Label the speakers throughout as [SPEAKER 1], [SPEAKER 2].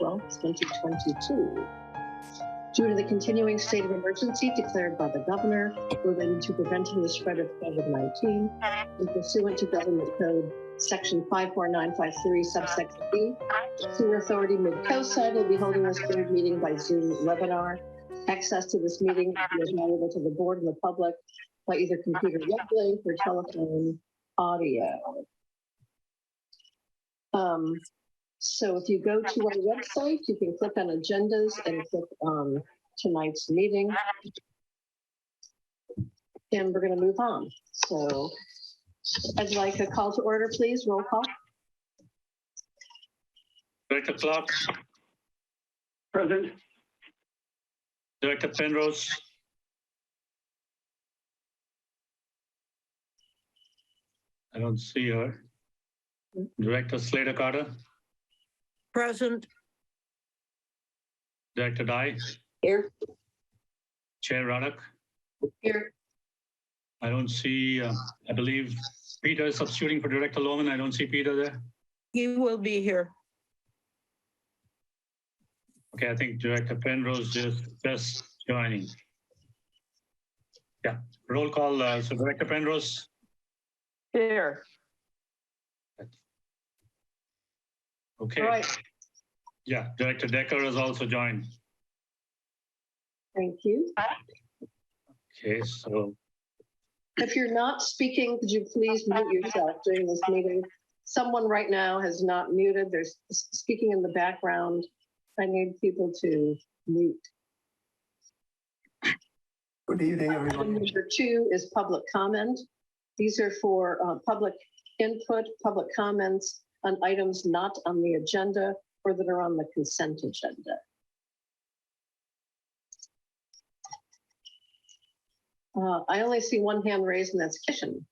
[SPEAKER 1] 12th, 2022. Due to the continuing state of emergency declared by the governor related to preventing the spread of COVID-19 and pursuant to Government Code Section 54953, subsection B, the Sewer Authority Midcoastside will be holding this third meeting by Zoom webinar. Access to this meeting is available to the board and the public by either computer web link or telephone audio. So if you go to our website, you can click on agendas and click on tonight's meeting. And we're going to move on. So I'd like a call to order, please. Roll call.
[SPEAKER 2] Director Clark.
[SPEAKER 3] Present.
[SPEAKER 2] Director Penrose. I don't see her. Director Slater Carter.
[SPEAKER 4] Present.
[SPEAKER 2] Director Dye.
[SPEAKER 4] Here.
[SPEAKER 2] Chair Radek.
[SPEAKER 1] Here.
[SPEAKER 2] I don't see, I believe Peter is substituting for Director Lohman. I don't see Peter there.
[SPEAKER 4] He will be here.
[SPEAKER 2] Okay, I think Director Penrose is just joining. Yeah, roll call. So Director Penrose.
[SPEAKER 4] Here.
[SPEAKER 2] Okay.
[SPEAKER 1] All right.
[SPEAKER 2] Yeah, Director Decker has also joined.
[SPEAKER 1] Thank you.
[SPEAKER 2] Okay, so
[SPEAKER 1] If you're not speaking, could you please mute yourself during this meeting? Someone right now has not muted. They're speaking in the background. I need people to mute.
[SPEAKER 3] Good evening,
[SPEAKER 1] Item
[SPEAKER 3] everyone.
[SPEAKER 1] number 2 is public comment. These are for public input, public comments on items not on the agenda or that are on the consent agenda. I only see one hand raised, and that's Kishan.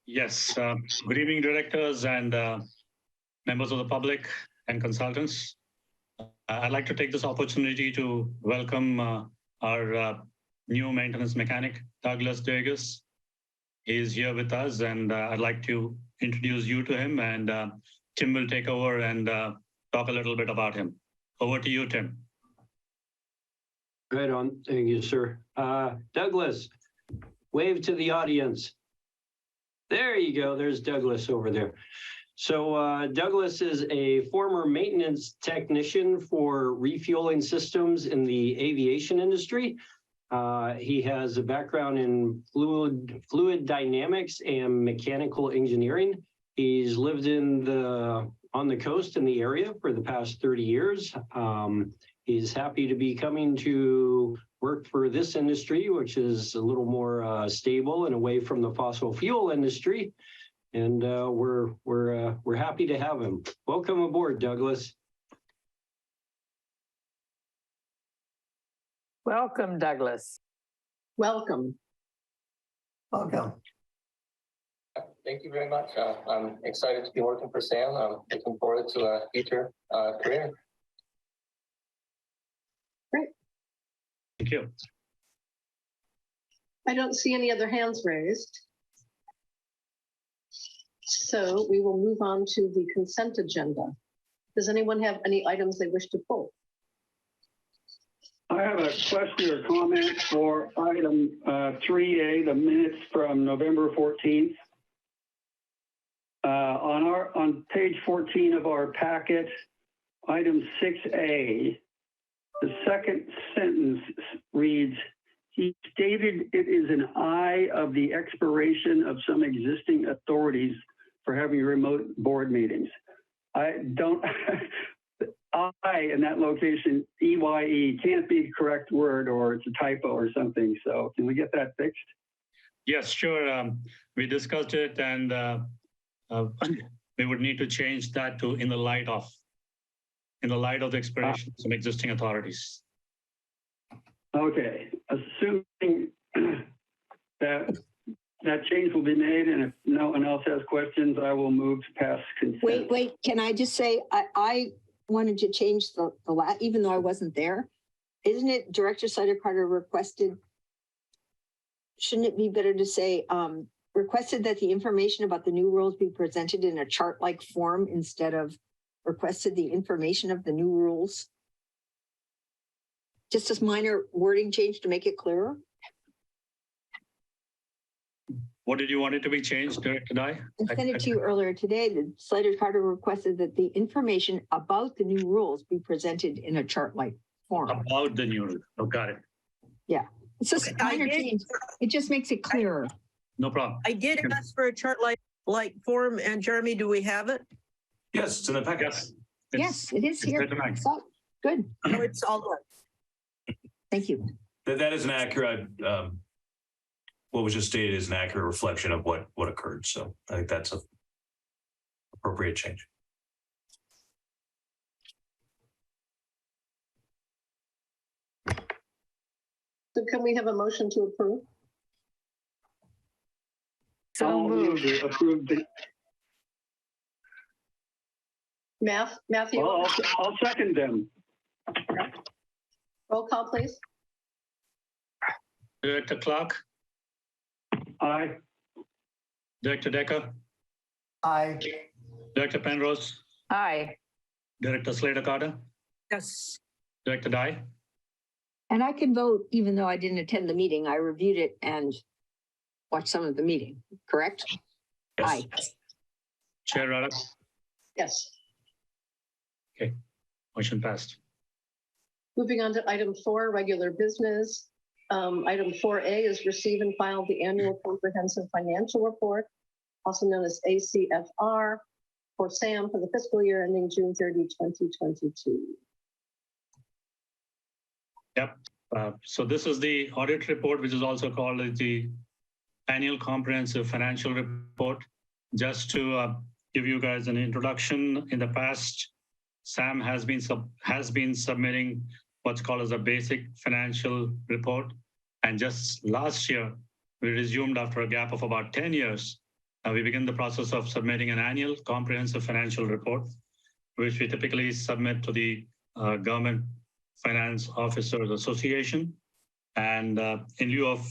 [SPEAKER 2] yes, good evening, directors and members of the public and consultants. I'd like to take this opportunity to welcome our new maintenance mechanic, Douglas Davis. He is here with us, and I'd like to introduce you to him, and Tim will take over and talk a little bit about him. Over to you, Tim.
[SPEAKER 3] Right on. Thank you, sir. Douglas, wave to the audience. There you go. There's Douglas over there. So Douglas is a former maintenance technician for refueling systems in the aviation industry. He has a background in fluid dynamics and mechanical engineering. He's lived on the coast in the area for the past 30 years. He's happy to be coming to work for this industry, which is a little more stable and away from the fossil fuel industry. And we're happy to have him. Welcome aboard, Douglas.
[SPEAKER 4] Welcome, Douglas.
[SPEAKER 1] Welcome.
[SPEAKER 3] Welcome.
[SPEAKER 5] Thank you very much. I'm excited to be working for Sam. I'm looking forward to a future career.
[SPEAKER 1] Great.
[SPEAKER 2] Thank you.
[SPEAKER 1] I don't see any other hands raised. So we will move on to the consent agenda. Does anyone have any items they wish to pull?
[SPEAKER 6] I have a question or comment for item 3A, the minutes from November 14th. On page 14 of our packet, item 6A, the second sentence reads, he stated it is an eye of the expiration of some existing authorities for having remote board meetings. I don't, I in that location, EYE can't be the correct word, or it's a typo or something. So can we get that fixed?
[SPEAKER 2] Yes, sure. We discussed it, and we would need to change that to in the light of the expiration of some existing authorities.
[SPEAKER 6] Okay, assuming that change will be made, and if no one else has questions, I will move to pass consent.
[SPEAKER 7] Wait, can I just say, I wanted to change the even though I wasn't there. Isn't it Director Carter requested, shouldn't it be better to say, requested that the information about the new rules be presented in a chart-like form instead of requested the information of the new rules. Just as minor wording change to make it clearer.
[SPEAKER 2] What did you want it to be changed, Director Dye?
[SPEAKER 7] I sent it to you earlier today. The Slider Charter requested that the information about the new rules be presented in a chart-like form.
[SPEAKER 2] About the new rule. Oh, got it.
[SPEAKER 7] It's just
[SPEAKER 2] Okay.
[SPEAKER 7] minor
[SPEAKER 4] I did-
[SPEAKER 7] change. It just makes it clearer.
[SPEAKER 2] No problem.
[SPEAKER 4] I did ask for a chart like form, and Jeremy, do we have it?
[SPEAKER 8] Yes, it's in the packet.
[SPEAKER 2] Yes.
[SPEAKER 7] Yes, it is
[SPEAKER 2] it's
[SPEAKER 7] here.
[SPEAKER 2] there tonight.
[SPEAKER 7] So, good.
[SPEAKER 4] No, it's all done.
[SPEAKER 7] Thank you.
[SPEAKER 8] That is an accurate, what was just stated is an accurate reflection of what occurred. So I think that's a appropriate change.
[SPEAKER 1] So can we have a motion to approve?
[SPEAKER 4] So
[SPEAKER 6] I'll move
[SPEAKER 4] moved.
[SPEAKER 6] to approve the,
[SPEAKER 1] Matthew,
[SPEAKER 6] I'll second them.
[SPEAKER 1] roll call, please.
[SPEAKER 2] Director Clark,
[SPEAKER 6] Aye.
[SPEAKER 2] Director Decker,
[SPEAKER 9] Aye.
[SPEAKER 2] Director Penrose,
[SPEAKER 4] Aye.
[SPEAKER 2] Director Slater Carter,
[SPEAKER 4] Yes.
[SPEAKER 2] Director Dye.
[SPEAKER 7] And I can vote even though I didn't attend the meeting. I reviewed it and watched some of the meeting, correct?
[SPEAKER 8] Yes.
[SPEAKER 7] Aye.
[SPEAKER 2] Chair Ruddock,
[SPEAKER 1] Yes.
[SPEAKER 2] motion passed.
[SPEAKER 1] Moving on to item 4, regular business. Item 4A is receive and file the annual comprehensive financial report, also known as ACFR, for SAM for the fiscal year ending June 30, 2022.
[SPEAKER 2] So this is the audit report, which is also called the annual comprehensive financial report. Just to give you guys an introduction, in the past, SAM has been submitting what's called as a basic financial report. And just last year, we resumed after a gap of about 10 years. We begin the process of submitting an annual comprehensive financial report, which we typically submit to the Government Finance Officers Association. And in lieu of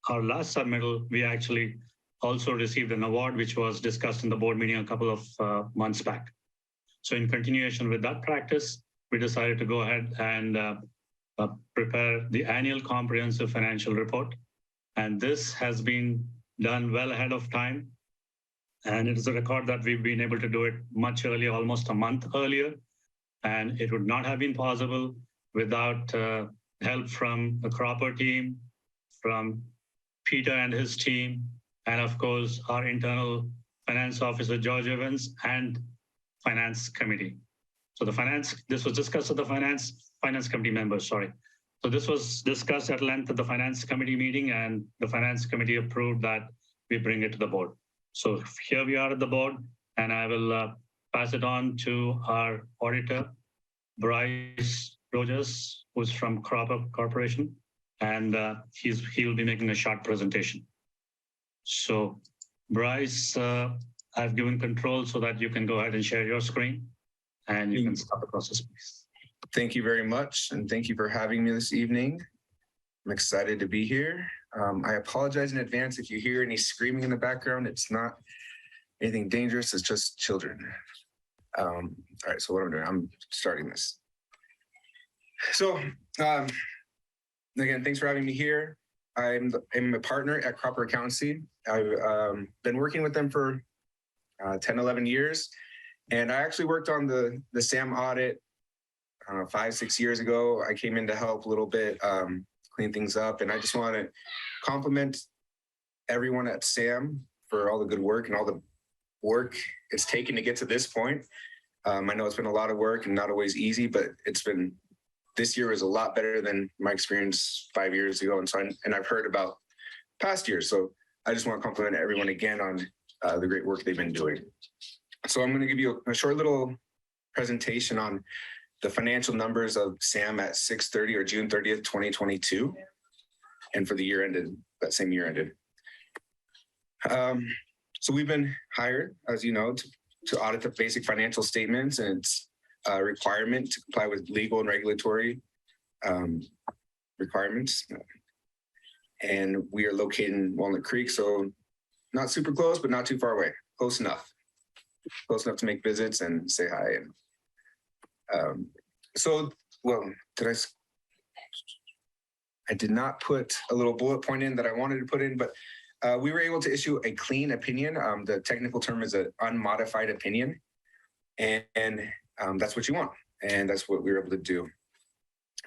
[SPEAKER 2] our last submittal, we actually also received an award, which was discussed in the board meeting a couple of months back. So in continuation with that practice, we decided to go ahead and prepare the annual comprehensive financial report. And this has been done well ahead of time. And it is a record that we've been able to do it much earlier, almost a month earlier. And it would not have been possible without help from the Cropper team, from Peter and his team, and of course, our internal finance officer, George Evans, and finance committee. So this was discussed at the finance committee members, sorry. So this was discussed at length at the finance committee meeting, and the finance committee approved that we bring it to the board. So here we are at the board, and I will pass it on to our auditor, Bryce Rogers, who's from Cropper Corporation, and he'll be making a short presentation. So Bryce, I've given control so that you can go ahead and share your screen, and you can start the process, please.
[SPEAKER 10] Thank you very much, and thank you for having me this evening. I'm excited to be here. I apologize in advance if you hear any screaming in the background. It's not anything dangerous, it's just children. All right, so what I'm doing, I'm starting this. So again, thanks for having me here. I'm a partner at Cropper Accountancy. I've been working with them for 10, 11 years. And I actually worked on the SAM audit 5, 6 years ago. I came in to help a little bit, clean things up. And I just want to compliment everyone at SAM for all the good work and all the work it's taken to get to this point. I know it's been a lot of work and not always easy, but this year was a lot better than my experience 5 years ago. And so, and I've heard about past years. So I just want to compliment everyone again on the great work they've been doing. So I'm going to give you a short little presentation on the financial numbers of SAM at 6/30 or June 30th, 2022. And for the year ended, that same year ended. So we've been hired, as you know, to audit the basic financial statements, and it's a requirement to comply with legal and regulatory requirements. And we are located in Walnut Creek, so not super close, but not too far away. Close enough to make visits and say hi and I did not put a little bullet point in that I wanted to put in, but we were able to issue a clean opinion. The technical term is an unmodified opinion. And that's what you want. And that's what we were able to do.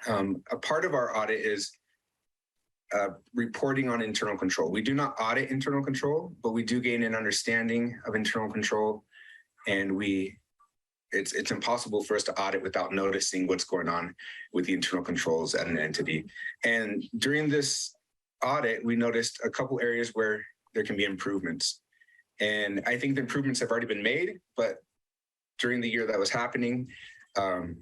[SPEAKER 10] A part of our audit is reporting on internal control. We do not audit internal control, but we do gain an understanding of internal control. And it's impossible for us to audit without noticing what's going on with the internal controls at an entity. And during this audit, we noticed a couple areas where there can be improvements. And I think the improvements have already been made, but during the year that was happening, there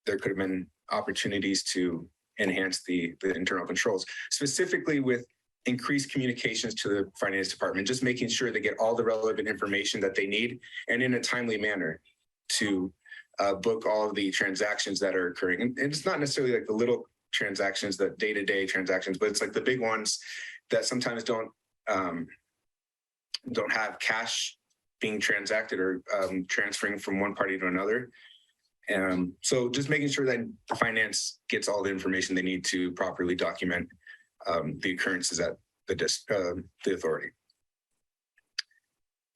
[SPEAKER 10] could have been opportunities to enhance the internal controls, specifically with increased communications to the finance department, just making sure they get all the relevant information that they need and in a timely manner to book all of the transactions that are occurring. And it's not necessarily like the little transactions, the day-to-day transactions, but it's like the big ones that sometimes don't have cash being transacted or transferring from one party to another. So just making sure that finance gets all the information they need to properly document the occurrences at the authority.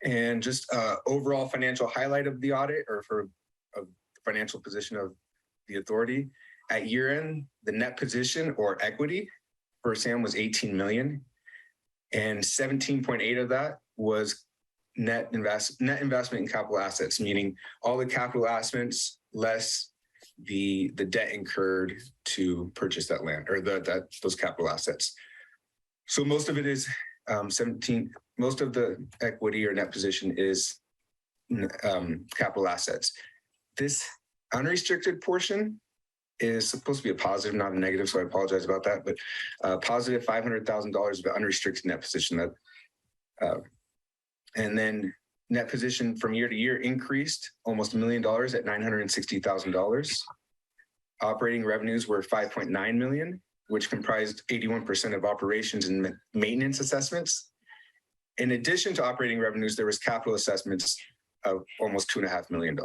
[SPEAKER 10] And just overall financial highlight of the audit or for a financial position of the authority. At year end, the net position or equity for SAM was 18 million, and 17.8 of that was net investment in capital assets, meaning all the capital assets less the debt incurred to purchase that land or those capital assets. So most of it is most of the equity or net position is capital assets. This unrestricted portion is supposed to be a positive, not a negative, so I apologize about that, but positive $500,000 of unrestricted net position. That and then net position from year to year increased almost $1 million at $960,000. Operating revenues were 5.9 million, which comprised 81% of operations and maintenance assessments. In addition to operating revenues, there was capital assessments of almost $2.5 million.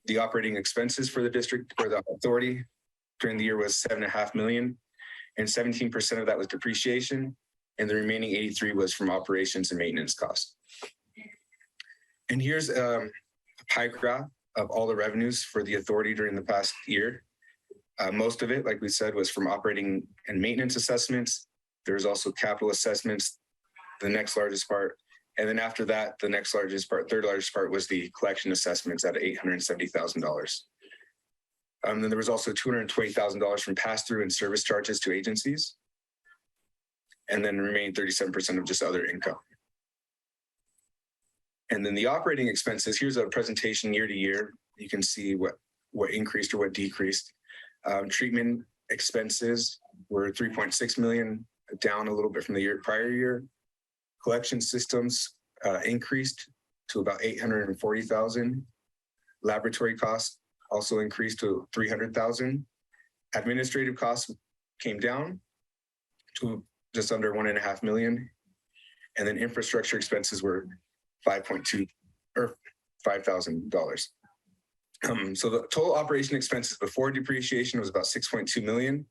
[SPEAKER 10] The operating expenses for the district or the authority during the year was 7.5 million, and 17% of that was depreciation, and the remaining 83 was from operations and maintenance costs. And here's a pie graph of all the revenues for the authority during the past year. Most of it, like we said, was from operating and maintenance assessments. There's also capital assessments, the next largest part. And then after that, the next largest part, third largest part was the collection assessments at $870,000. Then there was also $220,000 from pass-through and service charges to agencies. And then the remaining 37% of just other income. And then the operating expenses, here's a presentation year to year. You can see what increased or what decreased. Treatment expenses were 3.6 million, down a little bit from the prior year. Collection systems increased to about 840,000. Laboratory costs also increased to 300,000. Administrative costs came down to just under 1.5 million. And then infrastructure expenses were 5.2 or $5,000. So the total operation expenses before depreciation was about 6.2 million.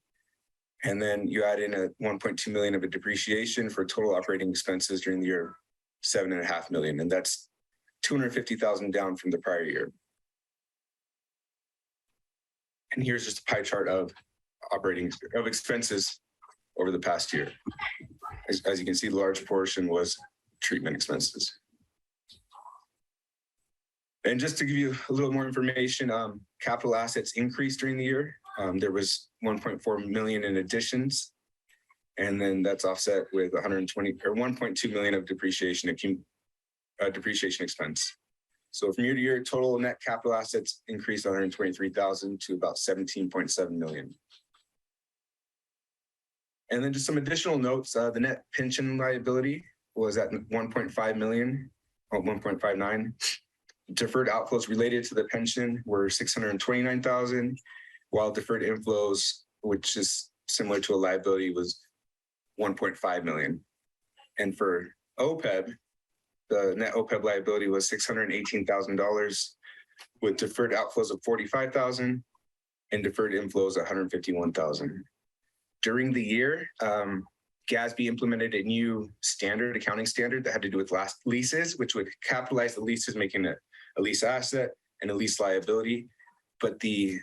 [SPEAKER 10] And then you add in a 1.2 million of a depreciation for total operating expenses during the year, 7.5 million. And that's 250,000 down from the prior year. And here's just a pie chart of expenses over the past year. As you can see, the large portion was treatment expenses. And just to give you a little more information, capital assets increased during the year. There was 1.4 million in additions, and then that's offset with 1.2 million of depreciation expense. So from year to year, total net capital assets increased 123,000 to about 17.7 million. And then just some additional notes, the net pension liability was at 1.5 million, or 1.59. Deferred outflows related to the pension were 629,000, while deferred inflows, which is similar to a liability, was 1.5 million. And for OPEB, the net OPEB liability was $618,000, with deferred outflows of 45,000 and deferred inflows of 151,000. During the year, GASB implemented a new accounting standard that had to do with leases, which would capitalize the leases, making it a lease asset and a lease liability. But the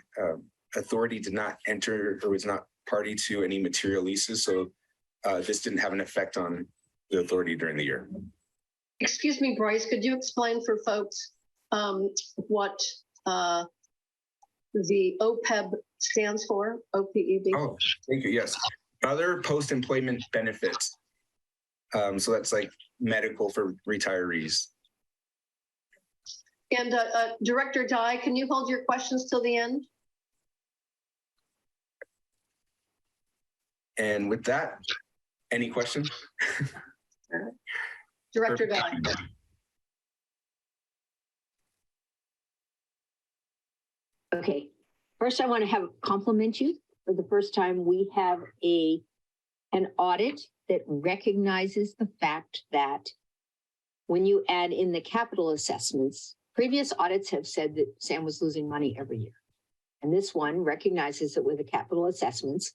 [SPEAKER 10] authority did not enter or was not party to any material leases. So this didn't have an effect on the authority during the year.
[SPEAKER 1] Excuse me, Bryce, could you explain for folks what the OPEB stands for, OPEB?
[SPEAKER 10] Oh, thank you. Yes. Other post-employment benefits. So that's like medical for retirees.
[SPEAKER 1] And Director Dye, can you hold your questions till the end?
[SPEAKER 10] And with that, any questions?
[SPEAKER 1] Director Dye.
[SPEAKER 7] Okay, first I want to compliment you. For the first time, we have an audit that recognizes the fact that when you add in the capital assessments, previous audits have said that SAM was losing money every year. And this one recognizes that with the capital assessments,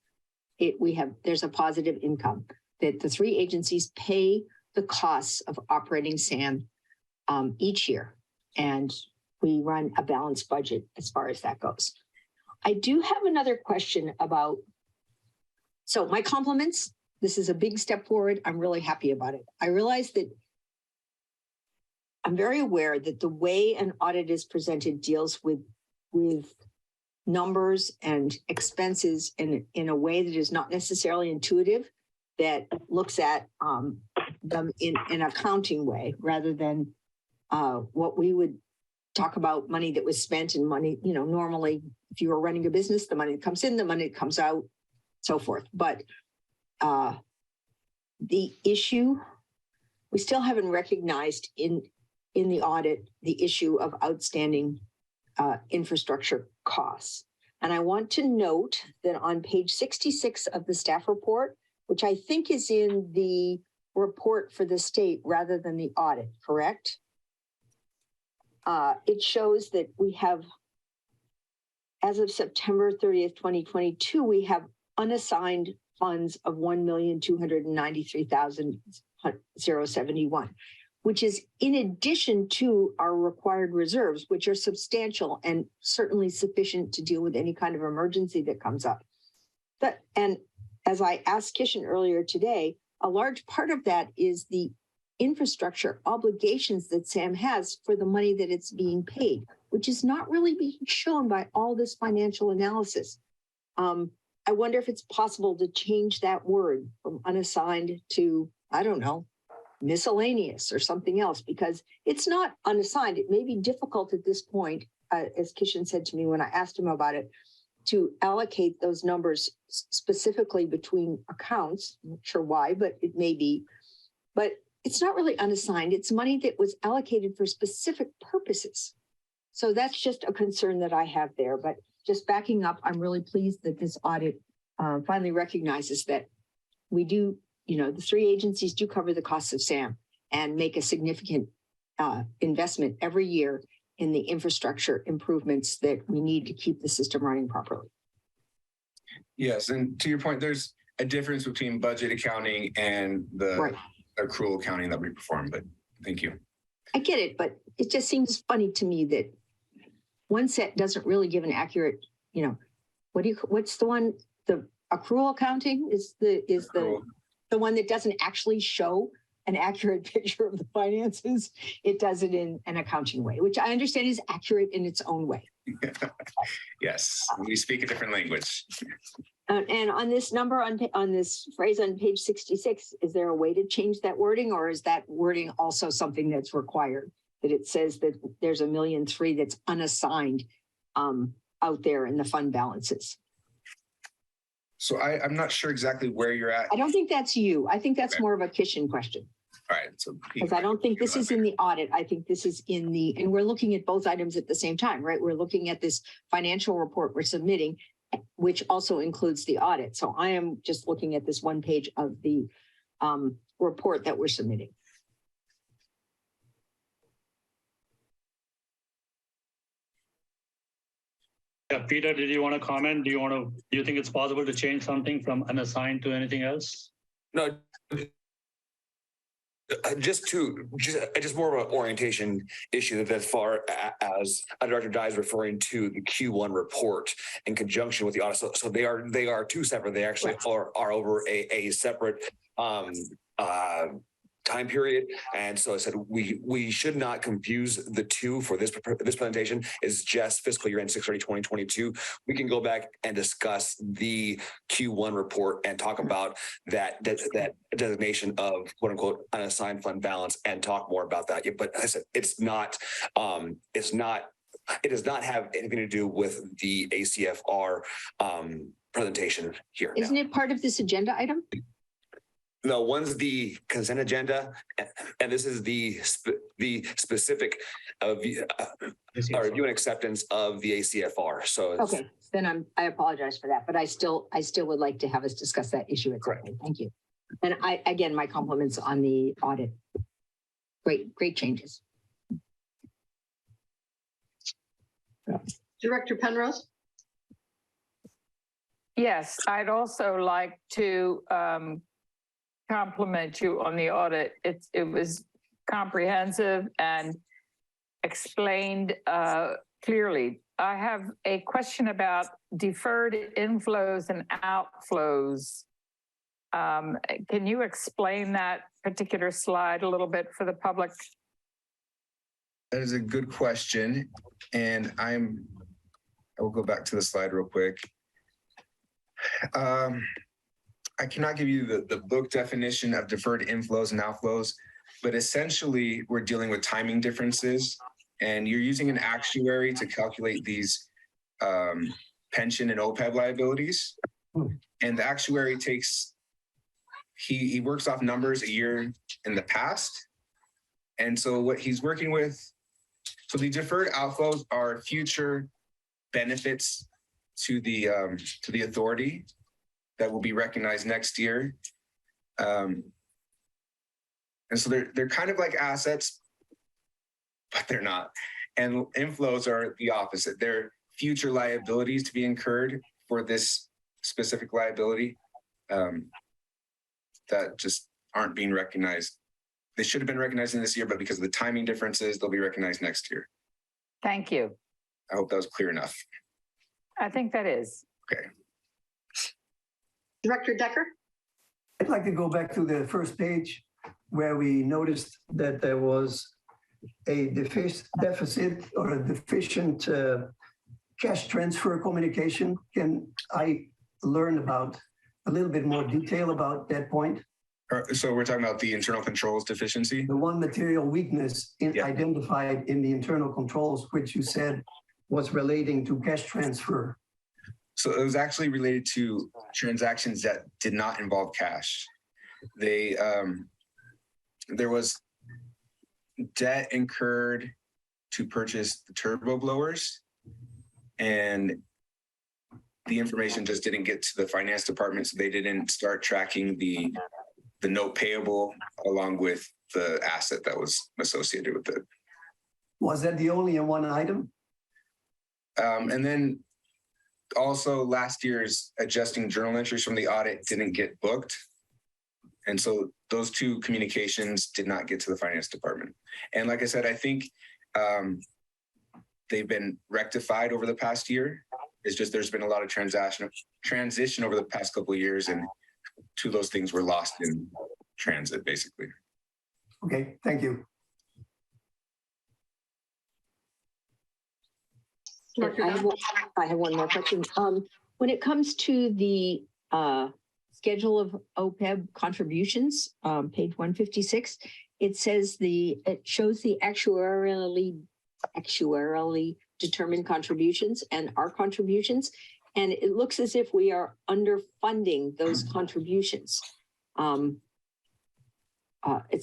[SPEAKER 7] there's a positive income, that the three agencies pay the costs of operating SAM each year. And we run a balanced budget as far as that goes. I do have another question about, so my compliments, this is a big step forward. I'm really happy about it. I realize that I'm very aware that the way an audit is presented deals with numbers and expenses in a way that is not necessarily intuitive, that looks at them in an accounting way rather than what we would talk about money that was spent and money, normally if you were running a business, the money that comes in, the money that comes out, so forth. But the issue, we still haven't recognized in the audit, the issue of outstanding infrastructure costs. And I want to note that on page 66 of the staff report, which I think is in the report for the state rather than the audit, correct? It shows that we have, as of September 30th, 2022, we have unassigned funds of 1,293,071, which is in addition to our required reserves, which are substantial and certainly sufficient to deal with any kind of emergency that comes up. And as I asked Kishan earlier today, a large part of that is the infrastructure obligations that SAM has for the money that it's being paid, which is not really being shown by all this financial analysis. I wonder if it's possible to change that word from unassigned to, I don't know, miscellaneous or something else, because it's not unassigned. It may be difficult at this point, as Kishan said to me when I asked him about it, to allocate those numbers specifically between accounts. I'm not sure why, but it may be. But it's not really unassigned. It's money that was allocated for specific purposes. So that's just a concern that I have there. But just backing up, I'm really pleased that this audit finally recognizes that we do, the three agencies do cover the costs of SAM and make a significant investment every year in the infrastructure improvements that we need to keep the system running properly.
[SPEAKER 10] Yes, and to your point, there's a difference between budget accounting and the accrual accounting that we perform, but thank you.
[SPEAKER 7] I get it, but it just seems funny to me that one set doesn't really give an accurate, what's the one, the accrual accounting is the one that doesn't actually show an accurate picture of the finances. It does it in an accounting way, which I understand is accurate in its own way.
[SPEAKER 10] Yes, we speak a different language.
[SPEAKER 7] And on this number, on this phrase on page 66, is there a way to change that wording, or is that wording also something that's required? That it says that there's $1.3 million that's unassigned out there in the fund balances.
[SPEAKER 10] So I'm not sure exactly where you're at.
[SPEAKER 7] I don't think that's you. I think that's more of a Kishan question.
[SPEAKER 10] All right. So
[SPEAKER 7] because I don't think this is in the audit. I think this is in the, and we're looking at both items at the same time, right? We're looking at this financial report we're submitting, which also includes the audit. So I am just looking at this one page of the report that we're submitting.
[SPEAKER 2] Yeah, Peter, did you want to comment? Do you think it's possible to change something from unassigned to anything else?
[SPEAKER 9] No, just more of an orientation issue that as far as Director Dye is referring to the Q1 report in conjunction with the audit. So they are two separate. They actually are over a separate time period. And so I said, we should not confuse the two for this presentation. Is just fiscal year end 6/30/2022. We can go back and discuss the Q1 report and talk about that designation of quote unquote unassigned fund balance and talk more about that. But I said, it does not have anything to do with the ACFR presentation here.
[SPEAKER 7] Isn't it part of this agenda item?
[SPEAKER 9] No, one's the consent agenda, and this is the specific review and acceptance of the ACFR. So it's,
[SPEAKER 7] okay, then I apologize for that, but I still would like to have us discuss that issue. Correct. Thank you. And again, my compliments on the audit. Great changes.
[SPEAKER 1] Director Penrose?
[SPEAKER 11] Yes, I'd also like to compliment you on the audit. It was comprehensive and explained clearly. I have a question about deferred inflows and outflows. Can you explain that particular slide a little bit for the public?
[SPEAKER 10] That is a good question. And I will go back to the slide real quick. I cannot give you the book definition of deferred inflows and outflows, but essentially we're dealing with timing differences, and you're using an actuary to calculate these pension and OPEB liabilities. And the actuary he works off numbers a year in the past. And so what he's working with, so the deferred outflows are future benefits to the authority that will be recognized next year. And so they're kind of like assets, but they're not. And inflows are the opposite. They're future liabilities to be incurred for this specific liability that just aren't being recognized. They should have been recognized in this year, but because of the timing differences, they'll be recognized next year.
[SPEAKER 11] Thank you.
[SPEAKER 10] I hope that was clear enough.
[SPEAKER 11] I think that is.
[SPEAKER 10] Okay.
[SPEAKER 1] Director Decker?
[SPEAKER 12] I'd like to go back to the first page where we noticed that there was a deficit or a deficient cash transfer communication. Can I learn about a little bit more detail about that point?
[SPEAKER 10] So we're talking about the internal controls deficiency?
[SPEAKER 12] The one material weakness identified in the internal controls, which you said was relating to cash transfer.
[SPEAKER 10] So it was actually related to transactions that did not involve cash. There was debt incurred to purchase the turbo blowers, and the information just didn't get to the finance department, so they didn't start tracking the note payable along with the asset that was associated with it.
[SPEAKER 12] Was that the only one item?
[SPEAKER 10] And then also last year's adjusting journal entries from the audit didn't get booked. And so those two communications did not get to the finance department. And like I said, I think they've been rectified over the past year. It's just there's been a lot of transition over the past couple of years, and two of those things were lost in transit, basically.
[SPEAKER 12] Okay, thank you.
[SPEAKER 7] I have one more question. When it comes to the schedule of OPEB contributions, page 156, it says it shows the actuarially determined contributions and our contributions, and it looks as if we are underfunding those contributions. It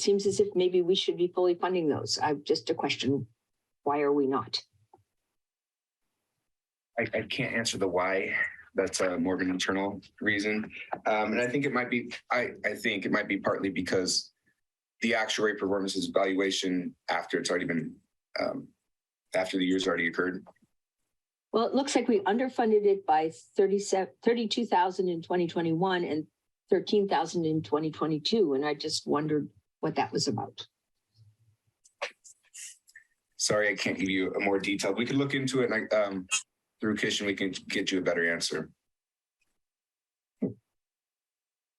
[SPEAKER 7] seems as if maybe we should be fully funding those. I've just a question: why are we not?
[SPEAKER 10] I can't answer the why. That's more of an internal reason. And I think it might be, I think it might be partly because the actuary performance is evaluation after it's already been, after the year's already occurred.
[SPEAKER 7] Well, it looks like we underfunded it by 32,000 in 2021 and 13,000 in 2022. And I just wondered what that was about.
[SPEAKER 10] Sorry, I can't give you a more detailed. We could look into it and through Kishan, we can get you a better answer.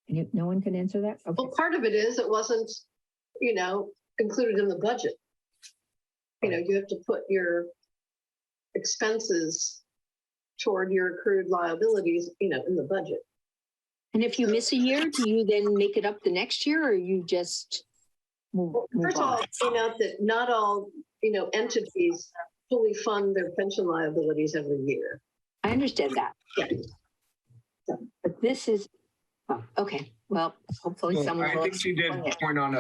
[SPEAKER 7] No one can answer that? Okay.
[SPEAKER 1] Well, part of it is it wasn't, included in the budget. You have to put your expenses toward your accrued liabilities, in the budget.
[SPEAKER 7] And if you miss a year, do you then make it up the next year, or you just move
[SPEAKER 1] First of all, point out that not all, entities fully fund their pension liabilities every year.
[SPEAKER 7] I understand that.
[SPEAKER 1] Yeah.
[SPEAKER 7] But this is, okay. Well, hopefully someone
[SPEAKER 10] I
[SPEAKER 7] will
[SPEAKER 10] think she did point on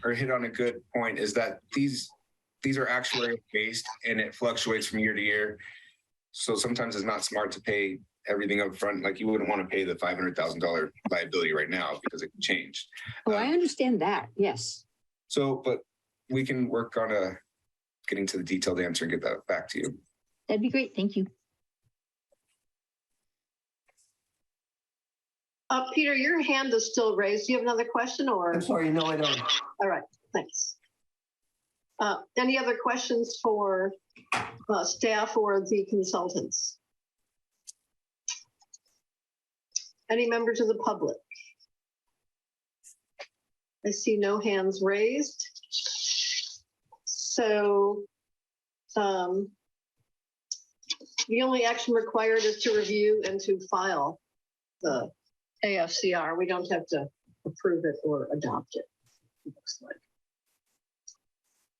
[SPEAKER 10] or hit on a good point, is that these are actuarial based and it fluctuates from year to year. So sometimes it's not smart to pay everything up front. Like you wouldn't want to pay the $500,000 liability right now because it can change.
[SPEAKER 7] Oh, I understand that. Yes.
[SPEAKER 10] So, but we can work on getting to the detailed answer and get that back to you.
[SPEAKER 7] That'd be great. Thank you.
[SPEAKER 1] Peter, your hand is still raised. Do you have another question or?
[SPEAKER 12] I'm sorry, no, I don't.
[SPEAKER 1] All right, thanks. Any other questions for staff or the consultants? Any members of the public? I see no hands raised. So the only action required is to review and to file the AFCR. We don't have to approve it or adopt it, it looks like.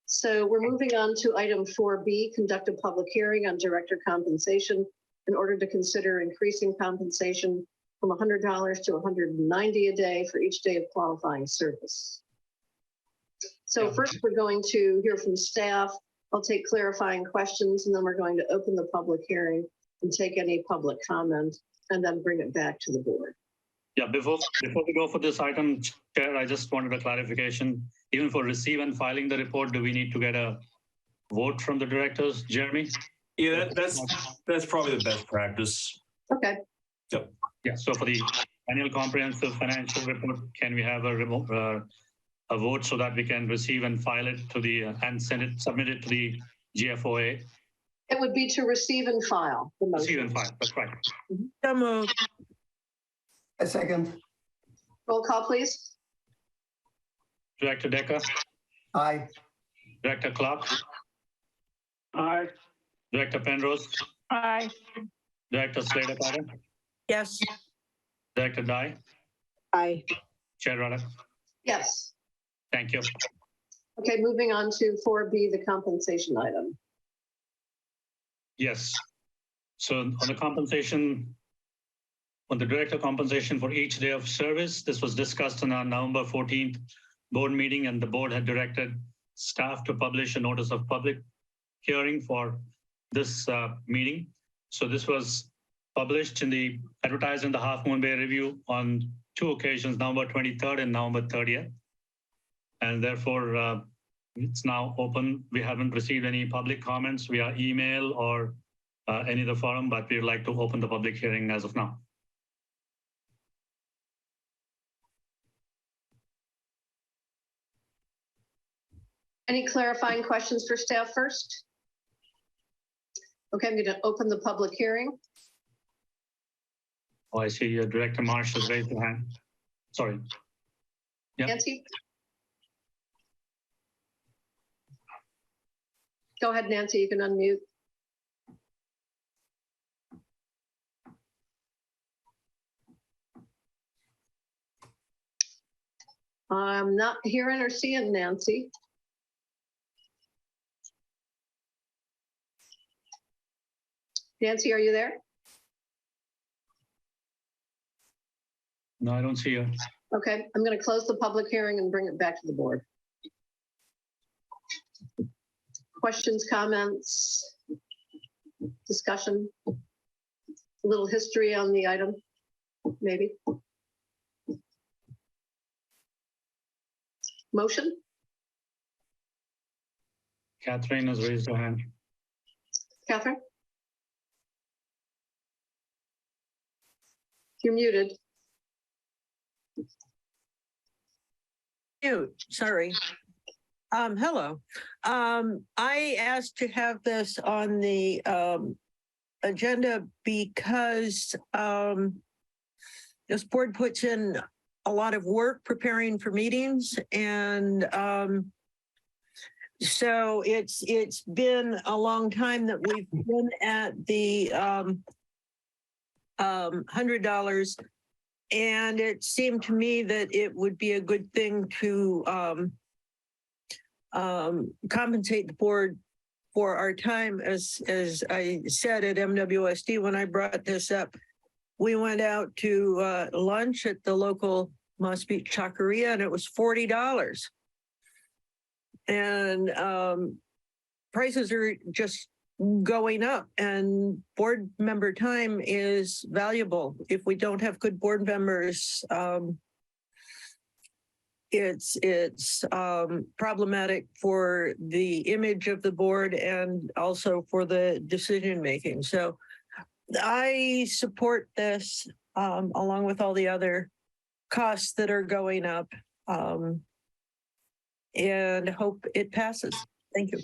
[SPEAKER 1] So we're moving on to item 4B, conduct a public hearing on director compensation in order to consider increasing compensation from $100 to $190 a day for each day of qualifying service. So first we're going to hear from staff. I'll take clarifying questions, and then we're going to open the public hearing and take any public comment and then bring it back to the board.
[SPEAKER 2] Yeah, before we go for this item, Chair, I just wanted a clarification. Even for receive and filing the report, do we need to get a vote from the directors, Jeremy?
[SPEAKER 8] Yeah, that's probably the best practice.
[SPEAKER 1] Okay.
[SPEAKER 8] Yep.
[SPEAKER 2] Yeah, so for the annual comprehensive financial report, can we have a vote so that we can receive and file it to the and submit it to the GFOA?
[SPEAKER 1] It would be to receive and file. The motion.
[SPEAKER 2] Receive and file, that's right.
[SPEAKER 4] So moved.
[SPEAKER 12] A second.
[SPEAKER 1] Roll call, please.
[SPEAKER 2] Director Decker,
[SPEAKER 12] Aye.
[SPEAKER 2] Director Clark,
[SPEAKER 6] Aye.
[SPEAKER 2] Director Penrose,
[SPEAKER 11] Aye.
[SPEAKER 2] Director Slater Carter,
[SPEAKER 4] Yes.
[SPEAKER 2] Director Dye,
[SPEAKER 7] Aye.
[SPEAKER 2] Chair Ruddock.
[SPEAKER 1] Yes.
[SPEAKER 2] Thank you.
[SPEAKER 1] Okay, moving on to 4B, the compensation item.
[SPEAKER 2] Yes. So on the compensation, on the director compensation for each day of service, this was discussed in our November 14th board meeting, and the board had directed staff to publish a notice of public hearing for this meeting. So this was published advertised in the Half Moon Bay Review on 2 occasions, November 23rd and November 30th. And therefore, it's now open. We haven't received any public comments via email or any other forum, but we'd like to open the public hearing as of now.
[SPEAKER 1] Any clarifying questions for staff first? Okay, I'm going to open the public hearing.
[SPEAKER 2] Oh, I see Director Marsh has raised her hand. Sorry. Yeah.
[SPEAKER 1] Nancy? Go ahead, Nancy, you can unmute. I'm not hearing or seeing Nancy. Nancy, are you there?
[SPEAKER 2] No, I don't see her.
[SPEAKER 1] Okay, I'm going to close the public hearing and bring it back to the board. Questions, comments, discussion, a little history on the item, maybe. Motion?
[SPEAKER 2] Catherine has raised her hand.
[SPEAKER 1] Catherine? You're muted.
[SPEAKER 4] Mute, sorry. Hello. I asked to have this on the agenda because this board puts in a lot of work preparing for meetings, and so it's been a long time that we've been at the $100, and it seemed to me that it would be a good thing to compensate the board for our time. As I said at MWSD when I brought this up, we went out to lunch at the local Moss Beach Taqueria, and it was $40. And prices are just going up, and board member time is valuable. If we don't have good board members, it's problematic for the image of the board and also for the decision making. So I support this along with all the other costs that are going up, and hope it passes. Thank you.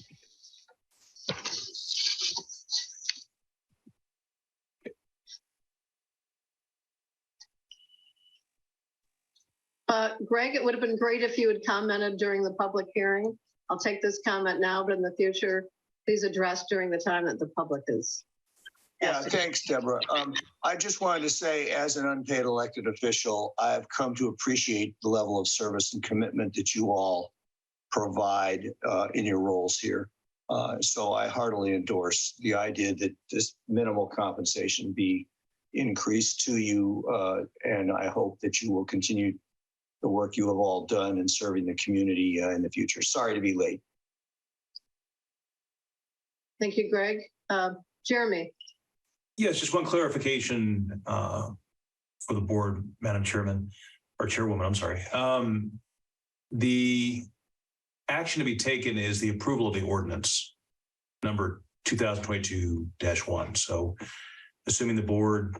[SPEAKER 1] Greg, it would have been great if you had commented during the public hearing. I'll take this comment now, but in the future, please address during the time that the public is.
[SPEAKER 13] Yeah, thanks, Deborah. I just wanted to say, as an unpaid elected official, I've come to appreciate the level of service and commitment that you all provide in your roles here. So I heartily endorse the idea that this minimal compensation be increased to you, and I hope that you will continue the work you have all done in serving the community in the future. Sorry to be late.
[SPEAKER 1] Thank you, Greg. Jeremy.
[SPEAKER 8] Yes, just one clarification for the board, Madam Chairman, or Chairwoman, I'm sorry. The action to be taken is the approval of the ordinance number 2022-1. So assuming the board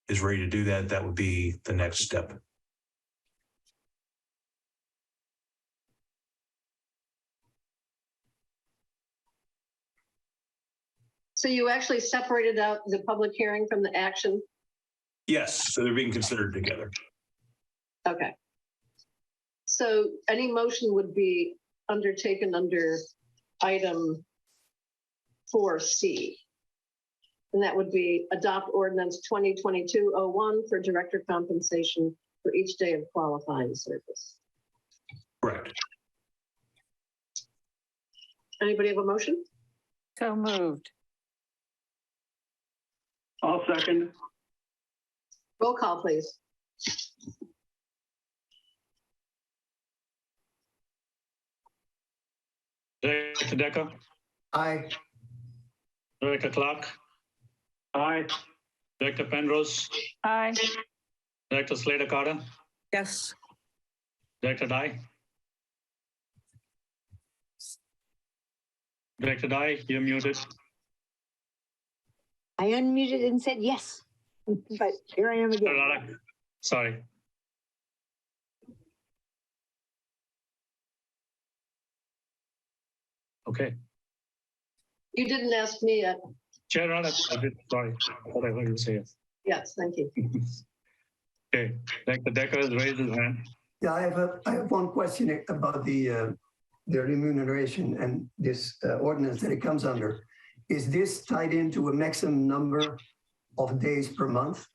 [SPEAKER 8] is ready to do that, that would be the next step.
[SPEAKER 1] So you actually separated out the public hearing from the action?
[SPEAKER 8] Yes, so they're being considered together.
[SPEAKER 1] Okay. So any motion would be undertaken under item 4C. And that would be adopt ordinance 2022-01 for director compensation for each day of qualifying service.
[SPEAKER 8] Correct.
[SPEAKER 1] Anybody have a motion?
[SPEAKER 11] So moved.
[SPEAKER 6] I'll second.
[SPEAKER 1] Roll call, please.
[SPEAKER 2] Director Decker,
[SPEAKER 12] Aye.
[SPEAKER 2] Director Clark,
[SPEAKER 6] Aye.
[SPEAKER 2] Director Penrose,
[SPEAKER 11] Aye.
[SPEAKER 2] Director Slater Carter,
[SPEAKER 4] Yes.
[SPEAKER 2] Director Dye. Director Dye, you're muted.
[SPEAKER 7] I unmuted and said yes, but here I am again.
[SPEAKER 2] Sorry. Okay.
[SPEAKER 1] You didn't ask me yet.
[SPEAKER 2] Chair Rada, I did, sorry, what I heard you say.
[SPEAKER 1] Yes, thank you.
[SPEAKER 2] Okay, Director Decker has raised his hand.
[SPEAKER 12] Yeah, I have one question about the remuneration and this ordinance that it comes under. Is this tied into a maximum number of days per month?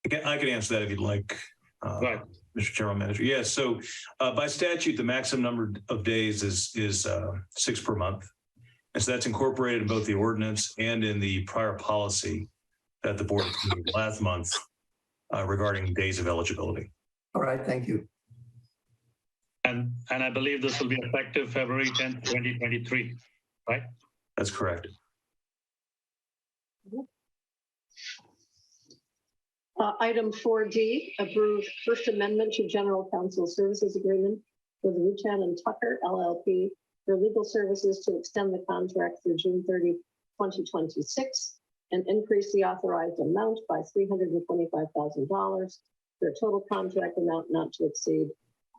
[SPEAKER 8] I can answer that if you'd like,
[SPEAKER 2] Right.
[SPEAKER 8] Mr. General Manager. Yes, so by statute, the maximum number of days is 6 per month. And so that's incorporated in both the ordinance and in the prior policy that the board approved last month regarding days of eligibility.
[SPEAKER 12] All right, thank you.
[SPEAKER 2] And I believe this will be effective February 10th, 2023, right?
[SPEAKER 8] That's correct.
[SPEAKER 1] Item 4D, approve First Amendment to General Counsel Services Agreement with Rutan and Tucker LLP for legal services to extend the contract through June 30, 2026. and increase the authorized amount by $325,000 for a total contract amount not to exceed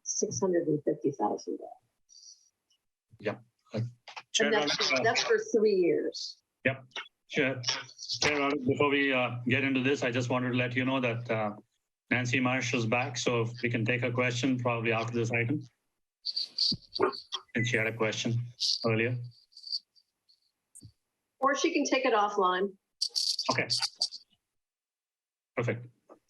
[SPEAKER 1] $650,000.
[SPEAKER 2] Yeah.
[SPEAKER 1] And
[SPEAKER 2] Chair,
[SPEAKER 1] that's for 3 years.
[SPEAKER 2] Yep. Chair, before we get into this, I just wanted to let you know that Nancy Marsh is back, so if we can take a question probably after this item. And she had a question earlier.
[SPEAKER 1] Or she can take it offline.
[SPEAKER 2] Okay. Perfect.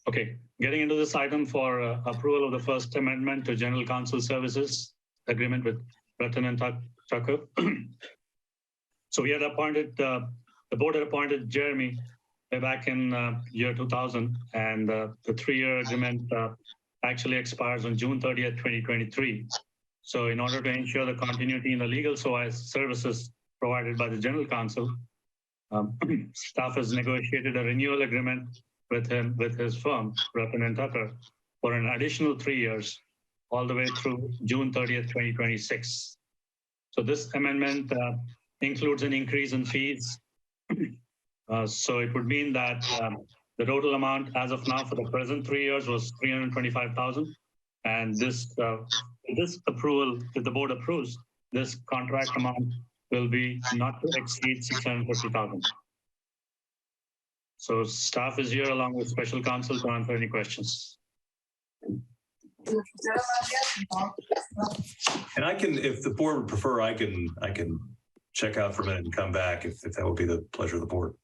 [SPEAKER 2] Okay, getting into this item for approval of the first amendment to General Counsel Services Agreement with Ratan and Tucker. So we had appointed, the board had appointed Jeremy way back in year 2000, and the 3-year agreement actually expires on June 30th, 2023. So in order to ensure the continuity in the legal services provided by the General Counsel, staff has negotiated a renewal agreement with his firm, Ratan and Tucker, for an additional 3 years, all the way through June 30th, 2026. So this amendment includes an increase in fees. So it would mean that the total amount as of now for the present 3 years was $325,000. And this approval, if the board approves, this contract amount will be not to exceed $650,000. So staff is here along with special counsel to answer any questions.
[SPEAKER 8] And I can, if the board would prefer, I can check out for a minute and come back if that would be the pleasure of the board.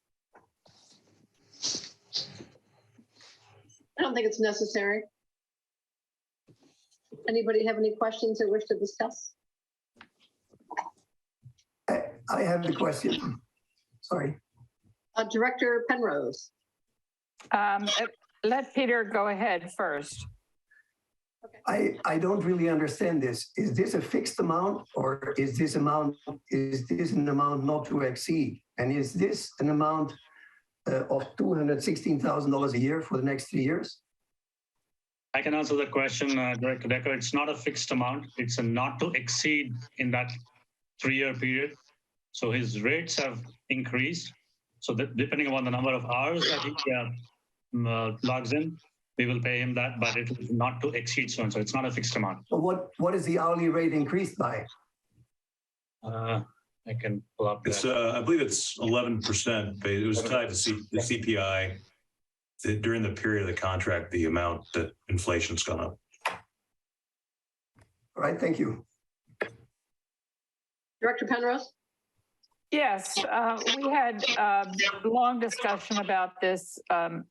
[SPEAKER 1] I don't think it's necessary. Anybody have any questions or wish to discuss?
[SPEAKER 12] I have the question. Sorry.
[SPEAKER 1] Director Penrose.
[SPEAKER 11] Let Peter go ahead first.
[SPEAKER 12] I don't really understand this. Is this a fixed amount, or is this an amount not to exceed? And is this an amount of $216,000 a year for the next 3 years?
[SPEAKER 2] I can answer that question, Director Decker. It's not a fixed amount. It's a not to exceed in that 3-year period. So his rates have increased. So that depending upon the number of hours that he logs in, we will pay him that, but it is not to exceed so and so. It's not a fixed amount.
[SPEAKER 12] But what is the hourly rate increased by?
[SPEAKER 2] I can pull up.
[SPEAKER 8] It's I believe it's 11%, but it was tied to the CPI. During the period of the contract, the amount that inflation's gone up.
[SPEAKER 12] All right, thank you.
[SPEAKER 1] Director Penrose?
[SPEAKER 11] Yes, we had a long discussion about this in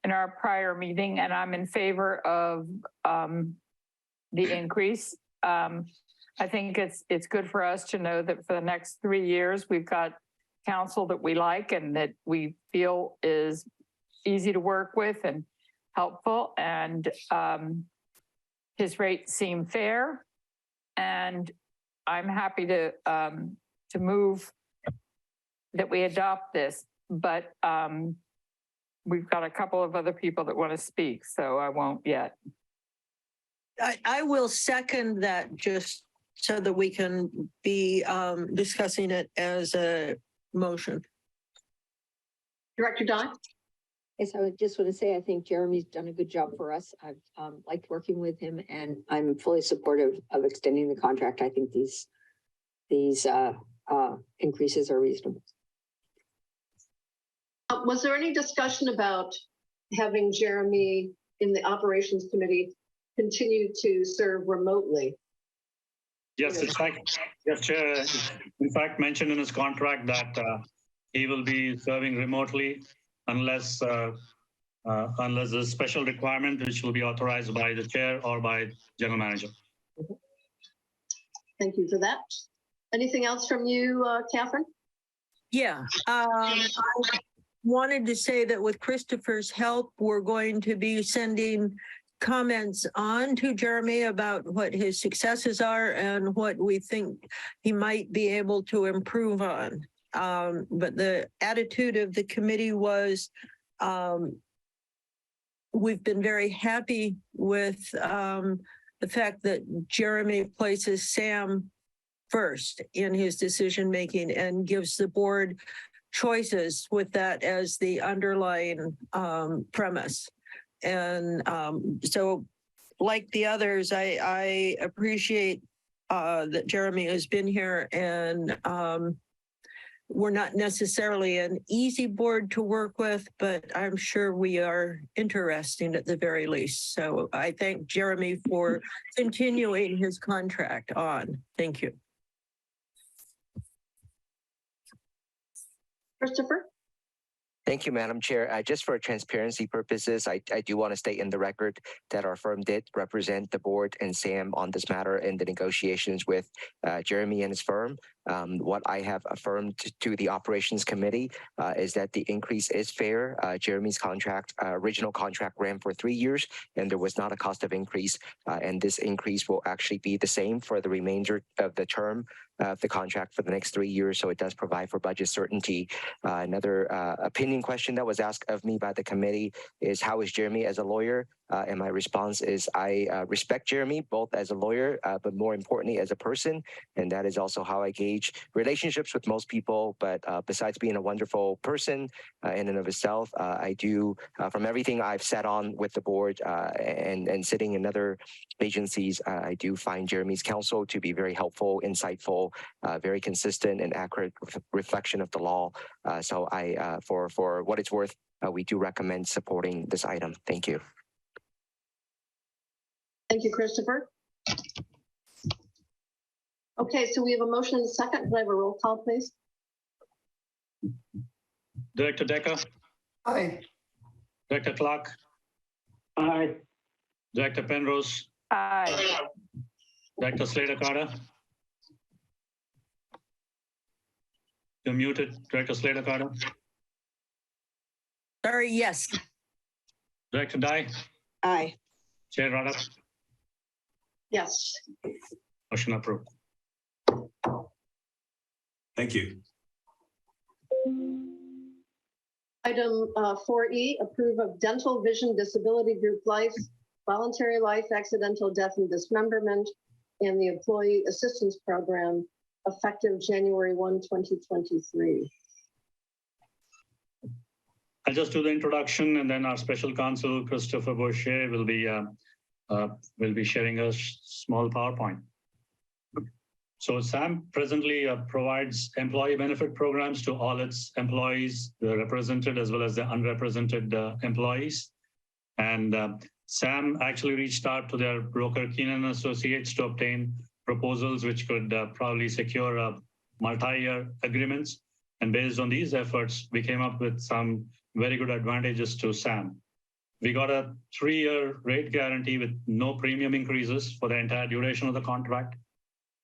[SPEAKER 11] our prior meeting, and I'm in favor of the increase. I think it's good for us to know that for the next 3 years, we've got counsel that we like and that we feel is easy to work with and helpful, and his rates seem fair. And I'm happy to move that we adopt this, but we've got a couple of other people that want to speak, so I won't yet.
[SPEAKER 4] I will second that, just so that we can be discussing it as a motion.
[SPEAKER 1] Director Don?
[SPEAKER 7] Yes, I would just want to say, I think Jeremy's done a good job for us. I've liked working with him, and I'm fully supportive of extending the contract. I think these increases are reasonable.
[SPEAKER 1] Was there any discussion about having Jeremy in the operations committee continue to serve remotely?
[SPEAKER 2] Yes, in fact, yes, Chair. In fact, mentioned in his contract that he will be serving remotely unless there's a special requirement which will be authorized by the chair or by general manager.
[SPEAKER 1] Thank you for that. Anything else from you, Catherine?
[SPEAKER 4] Yeah, I wanted to say that with Christopher's help, we're going to be sending comments on to Jeremy about what his successes are and what we think he might be able to improve on. But the attitude of the committee was, we've been very happy with the fact that Jeremy places Sam first in his decision making and gives the board choices with that as the underlying premise. And so like the others, I appreciate that Jeremy has been here, and we're not necessarily an easy board to work with, but I'm sure we are interesting at the very least. So I thank Jeremy for continuing his contract on. Thank you.
[SPEAKER 1] Christopher?
[SPEAKER 14] Thank you, Madam Chair. Just for transparency purposes, I do want to state in the record that our firm did represent the board and Sam on this matter in the negotiations with Jeremy and his firm. What I have affirmed to the operations committee is that the increase is fair. Jeremy's contract, original contract ran for 3 years, and there was not a cost of increase. And this increase will actually be the same for the remainder of the term of the contract for the next 3 years. So it does provide for budget certainty. Another opinion question that was asked of me by the committee is, how is Jeremy as a lawyer? And my response is, I respect Jeremy both as a lawyer, but more importantly as a person. And that is also how I gauge relationships with most people. But besides being a wonderful person in and of itself, I do, from everything I've sat on with the board and sitting in other agencies, I do find Jeremy's counsel to be very helpful, insightful, very consistent and accurate reflection of the law. So I, for what it's worth, we do recommend supporting this item. Thank you.
[SPEAKER 1] Thank you, Christopher. Okay, so we have a motion and a second. Can I have a roll call, please?
[SPEAKER 2] Director Decker?
[SPEAKER 12] Aye.
[SPEAKER 2] Director Clark?
[SPEAKER 3] Aye.
[SPEAKER 2] Director Penrose?
[SPEAKER 11] Aye.
[SPEAKER 2] Director Slater-Carter? You're muted, Director Slater-Carter.
[SPEAKER 4] Sorry, yes.
[SPEAKER 2] Director Dye?
[SPEAKER 7] Aye.
[SPEAKER 2] Chair Rada?
[SPEAKER 1] Yes.
[SPEAKER 2] Motion approved.
[SPEAKER 8] Thank you.
[SPEAKER 1] Item 4E, approve of dental vision disability group life, voluntary life, accidental death and dismemberment, and the employee assistance program effective January 1, 2023.
[SPEAKER 2] I'll just do the introduction, and then our special counsel, Christopher Boucher, will be sharing a small PowerPoint. So SAM presently provides employee benefit programs to all its employees, the represented as well as the unrepresented employees. And SAM actually reached out to their broker Keenan Associates to obtain proposals which could probably secure multi-year agreements. And based on these efforts, we came up with some very good advantages to SAM. We got a 3-year rate guarantee with no premium increases for the entire duration of the contract.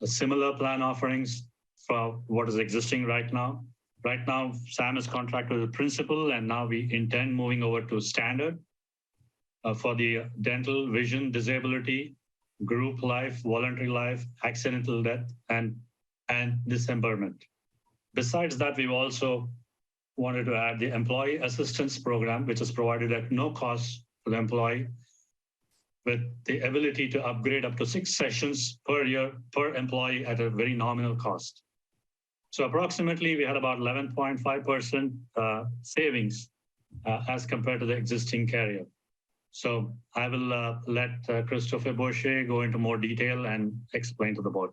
[SPEAKER 2] A similar plan offerings for what is existing right now. Right now, SAM is contracted with principal, and now we intend moving over to standard for the dental, vision, disability, group life, voluntary life, accidental death, and dismemberment. Besides that, we've also wanted to add the employee assistance program, which is provided at no cost for the employee, with the ability to upgrade up to 6 sessions per year per employee at a very nominal cost. So approximately we had about 11.5% savings as compared to the existing carrier. So I will let Christopher Boucher go into more detail and explain to the board.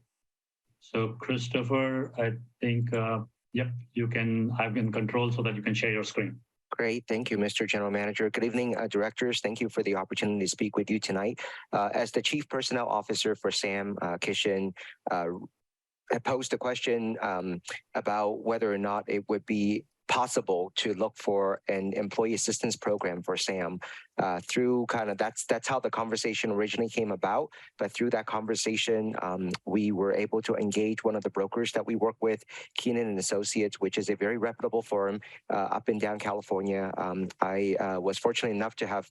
[SPEAKER 2] So Christopher, I think, yep, I'm in control so that you can share your screen.
[SPEAKER 14] Great. Thank you, Mr. General Manager. Good evening, directors. Thank you for the opportunity to speak with you tonight. As the Chief Personnel Officer for SAM, Kishan posed a question about whether or not it would be possible to look for an employee assistance program for SAM. Through kind of that's how the conversation originally came about. But through that conversation, we were able to engage one of the brokers that we work with, Keenan and Associates, which is a very reputable firm up and down California. I was fortunate enough to have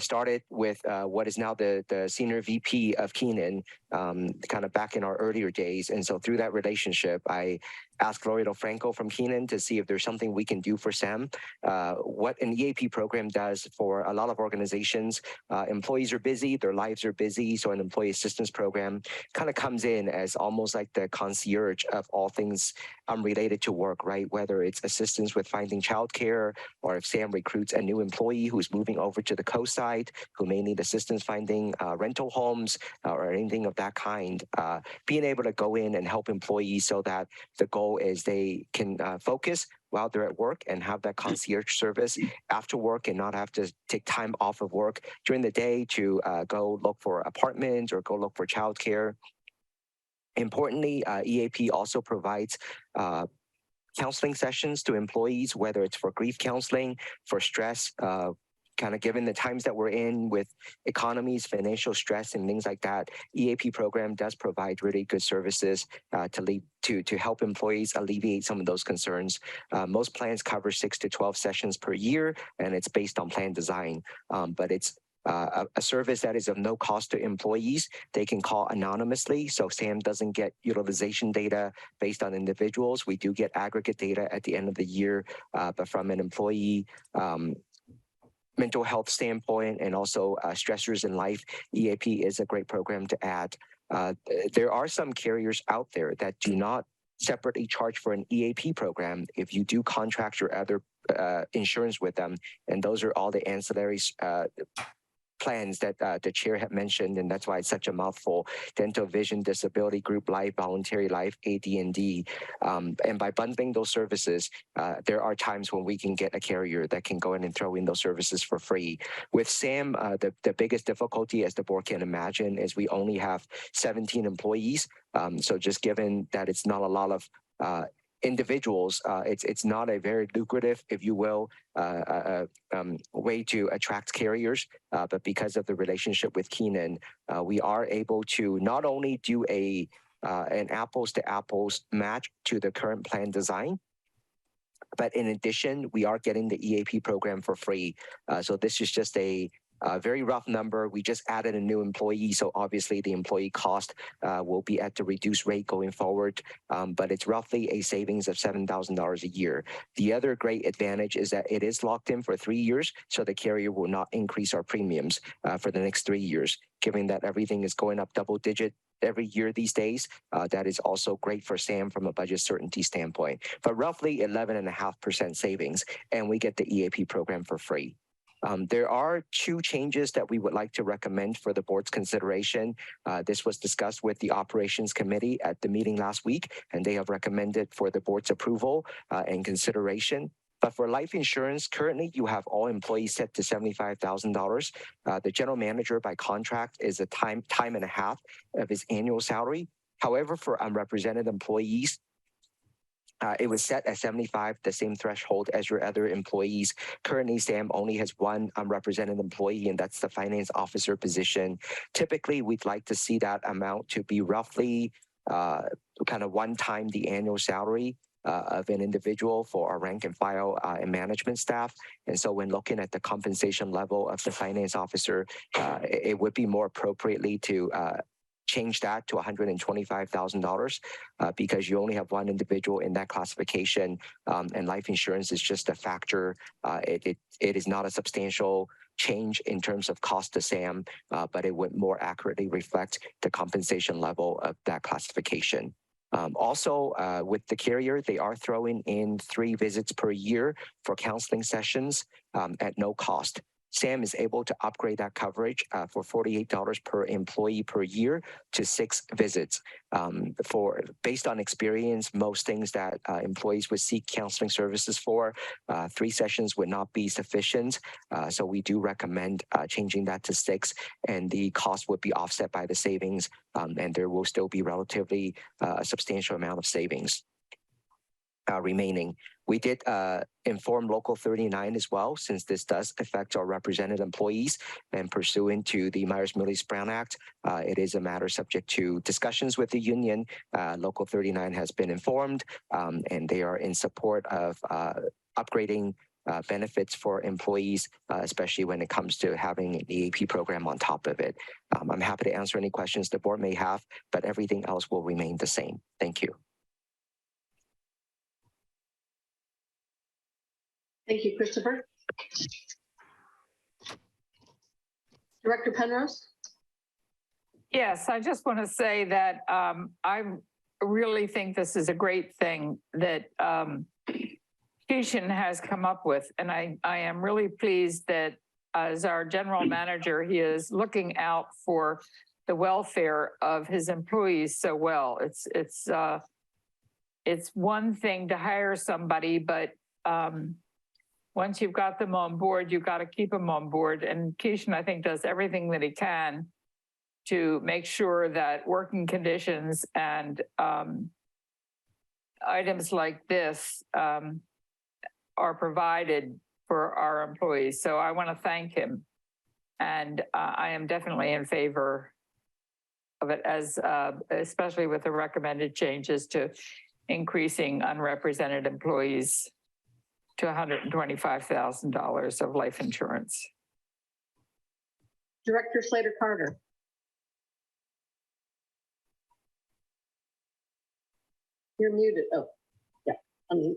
[SPEAKER 14] started with what is now the senior VP of Keenan, kind of back in our earlier days. And so through that relationship, I asked Loreto Franco from Keenan to see if there's something we can do for SAM. What an EAP program does for a lot of organizations. Employees are busy, their lives are busy, so an employee assistance program kind of comes in as almost like the concierge of all things related to work, right? Whether it's assistance with finding childcare, or if Sam recruits a new employee who's moving over to the coast side, who may need assistance finding rental homes or anything of that kind, being able to go in and help employees so that the goal is they can focus while they're at work and have that concierge service after work and not have to take time off of work during the day to go look for apartments or go look for childcare. Importantly, EAP also provides counseling sessions to employees, whether it's for grief counseling, for stress, kind of given the times that we're in with economies, financial stress, and things like that. EAP program does provide really good services to help employees alleviate some of those concerns. Most plans cover 6 to 12 sessions per year, and it's based on plan design, but it's a service that is of no cost to employees. They can call anonymously, so SAM doesn't get utilization data based on individuals. We do get aggregate data at the end of the year, but from an employee mental health standpoint and also stressors in life, EAP is a great program to add. There are some carriers out there that do not separately charge for an EAP program if you do contract your other insurance with them, and those are all the ancillary plans that the chair had mentioned, and that's why it's such a mouthful: dental, vision, disability, group life, voluntary life, AD&D. And by bundling those services, there are times when we can get a carrier that can go in and throw in those services for free. With SAM, the biggest difficulty, as the board can imagine, is we only have 17 employees. So just given that it's not a lot of individuals, it's not a very lucrative, if you will, way to attract carriers. But because of the relationship with Keenan, we are able to not only do an apples to apples match to the current plan design, but in addition, we are getting the EAP program for free. So this is just a very rough number. We just added a new employee, so obviously the employee cost will be at the reduced rate going forward, but it's roughly a savings of $7,000 a year. The other great advantage is that it is locked in for 3 years, so the carrier will not increase our premiums for the next 3 years. Given that everything is going up double digit every year these days, that is also great for SAM from a budget certainty standpoint. But roughly 11.5% savings, and we get the EAP program for free. There are 2 changes that we would like to recommend for the board's consideration. This was discussed with the operations committee at the meeting last week, and they have recommended for the board's approval and consideration. But for life insurance, currently you have all employees set to $75,000. The general manager by contract is a time and a half of his annual salary. However, for unrepresented employees, it was set at 75, the same threshold as your other employees. Currently, SAM only has one unrepresented employee, and that's the finance officer position. Typically, we'd like to see that amount to be roughly kind of 1 time the annual salary of an individual for our rank and file and management staff. And so when looking at the compensation level of the finance officer, it would be more appropriately to change that to $125,000 because you only have one individual in that classification, and life insurance is just a factor. It is not a substantial change in terms of cost to SAM, but it would more accurately reflect the compensation level of that classification. Also, with the carrier, they are throwing in 3 visits per year for counseling sessions at no cost. SAM is able to upgrade that coverage for $48 per employee per year to 6 visits. Based on experience, most things that employees would seek counseling services for, 3 sessions would not be sufficient. So we do recommend changing that to 6, and the cost would be offset by the savings, and there will still be relatively a substantial amount of savings remaining. We did inform Local 39 as well, since this does affect our represented employees, and pursuant to the Myers-Millis-Brown Act, it is a matter subject to discussions with the union. Local 39 has been informed, and they are in support of upgrading benefits for employees, especially when it comes to having an EAP program on top of it. I'm happy to answer any questions the board may have, but everything else will remain the same. Thank you.
[SPEAKER 1] Thank you, Christopher. Director Penrose?
[SPEAKER 11] Yes, I just want to say that I really think this is a great thing that Keishan has come up with. And I am really pleased that as our general manager, he is looking out for the welfare of his employees so well. It's one thing to hire somebody, but once you've got them on board, you've got to keep them on board. And Keishan, I think, does everything that he can to make sure that working conditions and items like this are provided for our employees. So I want to thank him. And I am definitely in favor of it, as especially with the recommended changes to increasing unrepresented employees to $125,000 of life insurance.
[SPEAKER 1] Director Slater Carter? You're muted. Oh, yeah, unmute.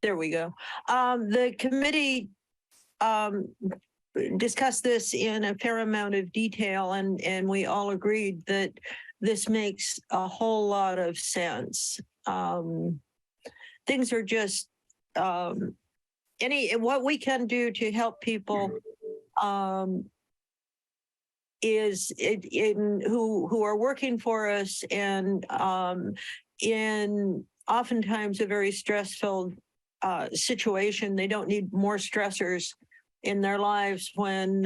[SPEAKER 4] There we go. The committee discussed this in a fair amount of detail, and we all agreed that this makes a whole lot of sense. Things are just what we can do to help people is who are working for us and in oftentimes a very stress-filled situation. They don't need more stressors in their lives when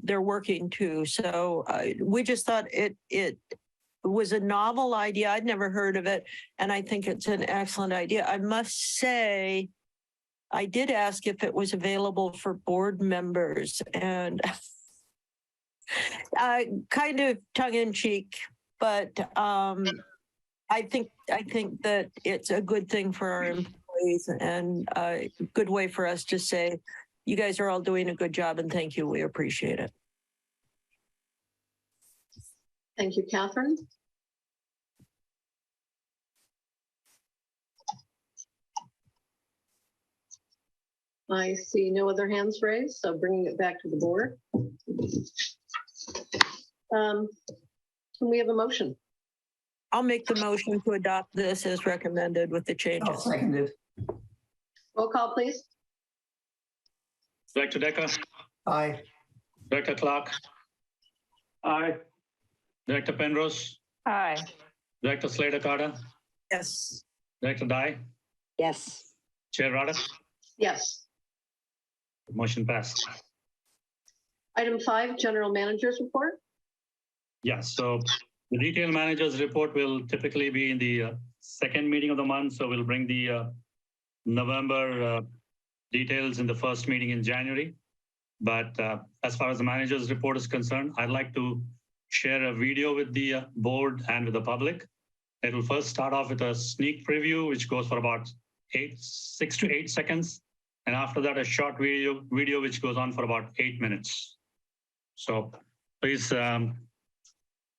[SPEAKER 4] they're working too. So we just thought it was a novel idea. I'd never heard of it, and I think it's an excellent idea. I must say, I did ask if it was available for board members, and kind of tongue in cheek, but I think that it's a good thing for our employees and a good way for us to say, you guys are all doing a good job and thank you. We appreciate it.
[SPEAKER 1] Thank you, Catherine. I see no other hands raised, so bringing it back to the board. Can we have a motion?
[SPEAKER 4] I'll make the motion to adopt this as recommended with the changes.
[SPEAKER 12] I'll second it.
[SPEAKER 1] Roll call, please.
[SPEAKER 2] Director Decker?
[SPEAKER 12] Aye.
[SPEAKER 2] Director Clark?
[SPEAKER 3] Aye.
[SPEAKER 2] Director Penrose?
[SPEAKER 11] Aye.
[SPEAKER 2] Director Slater Carter?
[SPEAKER 4] Yes.
[SPEAKER 2] Director Dye?
[SPEAKER 7] Yes.
[SPEAKER 2] Chair Rada?
[SPEAKER 1] Yes.
[SPEAKER 2] Motion passed.
[SPEAKER 1] Item 5, General Manager's Report.
[SPEAKER 2] Yeah, so the retail manager's report will typically be in the second meeting of the month. So we'll bring the November details in the first meeting in January. But as far as the manager's report is concerned, I'd like to share a video with the board and with the public. It will first start off with a sneak preview, which goes for about 6 to 8 seconds. And after that, a short video which goes on for about 8 minutes. So please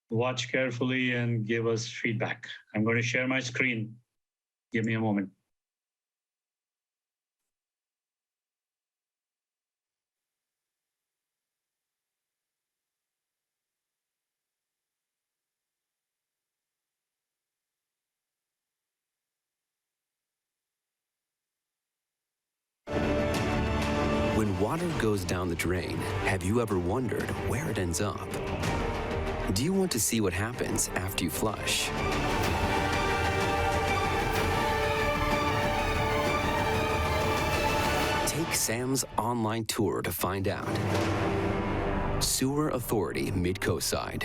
[SPEAKER 2] watch carefully and give us feedback. I'm going to share my screen. Give me a moment.
[SPEAKER 15] When water goes down the drain, have you ever wondered where it ends up? Do you want to see what happens after you flush? Take Sam's online tour to find out. Sewer Authority, Midcoastside.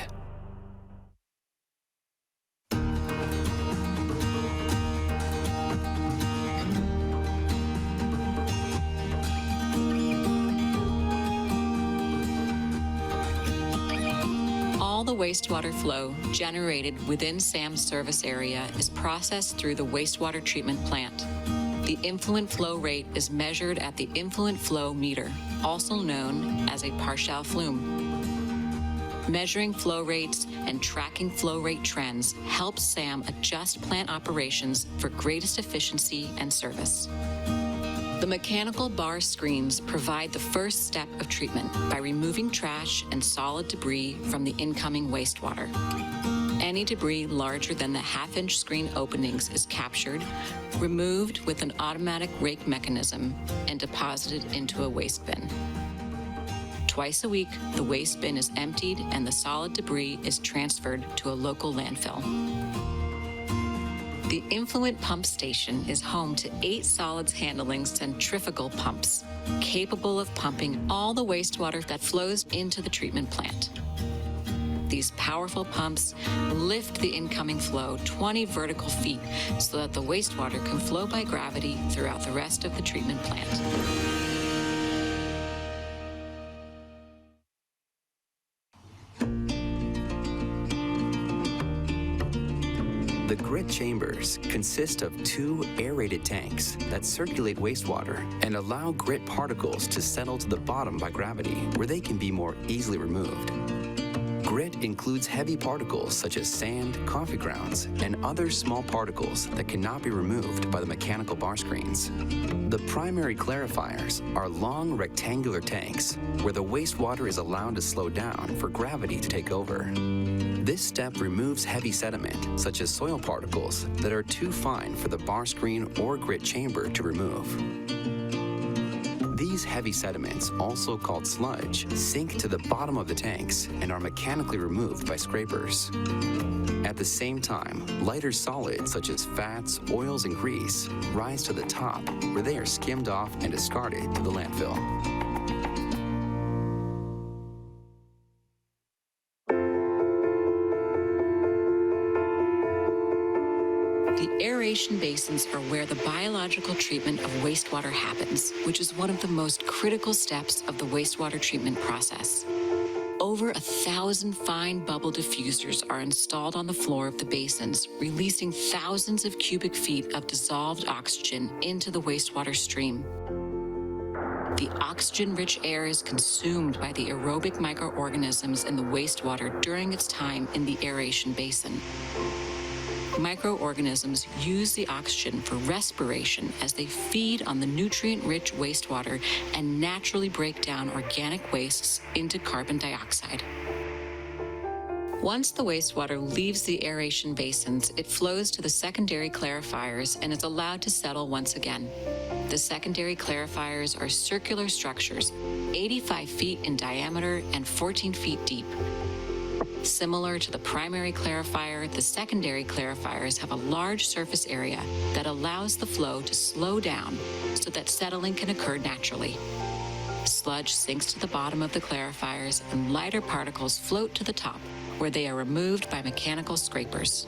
[SPEAKER 16] All the wastewater flow generated within Sam's service area is processed through the wastewater treatment plant. The influent flow rate is measured at the influent flow meter, also known as a partial flume. Measuring flow rates and tracking flow rate trends helps SAM adjust plant operations for greatest efficiency and service. The mechanical bar screens provide the first step of treatment by removing trash and solid debris from the incoming wastewater. Any debris larger than the half-inch screen openings is captured, removed with an automatic rake mechanism, and deposited into a waste bin. Twice a week, the waste bin is emptied and the solid debris is transferred to a local landfill. The influent pump station is home to 8 solids handling centrifugal pumps, capable of pumping all the wastewater that flows into the treatment plant. These powerful pumps lift the incoming flow 20 vertical feet so that the wastewater can flow by gravity throughout the rest of the treatment plant.
[SPEAKER 15] The grit chambers consist of 2 aerated tanks that circulate wastewater and allow grit particles to settle to the bottom by gravity, where they can be more easily removed. Grit includes heavy particles such as sand, coffee grounds, and other small particles that cannot be removed by the mechanical bar screens. The primary clarifiers are long rectangular tanks where the wastewater is allowed to slow down for gravity to take over. This step removes heavy sediment, such as soil particles, that are too fine for the bar screen or grit chamber to remove. These heavy sediments, also called sludge, sink to the bottom of the tanks and are mechanically removed by scrapers. At the same time, lighter solids such as fats, oils, and grease rise to the top, where they are skimmed off and discarded to the landfill.
[SPEAKER 16] The aeration basins are where the biological treatment of wastewater happens, which is one of the most critical steps of the wastewater treatment process. Over 1,000 fine bubble diffusers are installed on the floor of the basins, releasing thousands of cubic feet of dissolved oxygen into the wastewater stream. The oxygen-rich air is consumed by the aerobic microorganisms in the wastewater during its time in the aeration basin. Microorganisms use the oxygen for respiration as they feed on the nutrient-rich wastewater and naturally break down organic wastes into carbon dioxide. Once the wastewater leaves the aeration basins, it flows to the secondary clarifiers and is allowed to settle once again. The secondary clarifiers are circular structures, 85 feet in diameter and 14 feet deep. Similar to the primary clarifier, the secondary clarifiers have a large surface area that allows the flow to slow down so that settling can occur naturally. Sludge sinks to the bottom of the clarifiers and lighter particles float to the top, where they are removed by mechanical scrapers.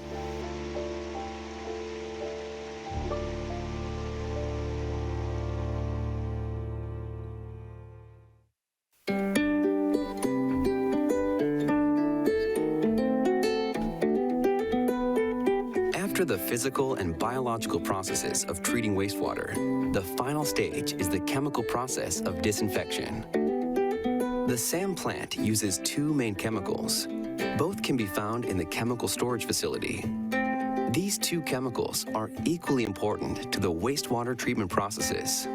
[SPEAKER 15] After the physical and biological processes of treating wastewater, the final stage is the chemical process of disinfection. The SAM plant uses 2 main chemicals. Both can be found in the chemical storage facility. These 2 chemicals are equally important to the wastewater treatment processes.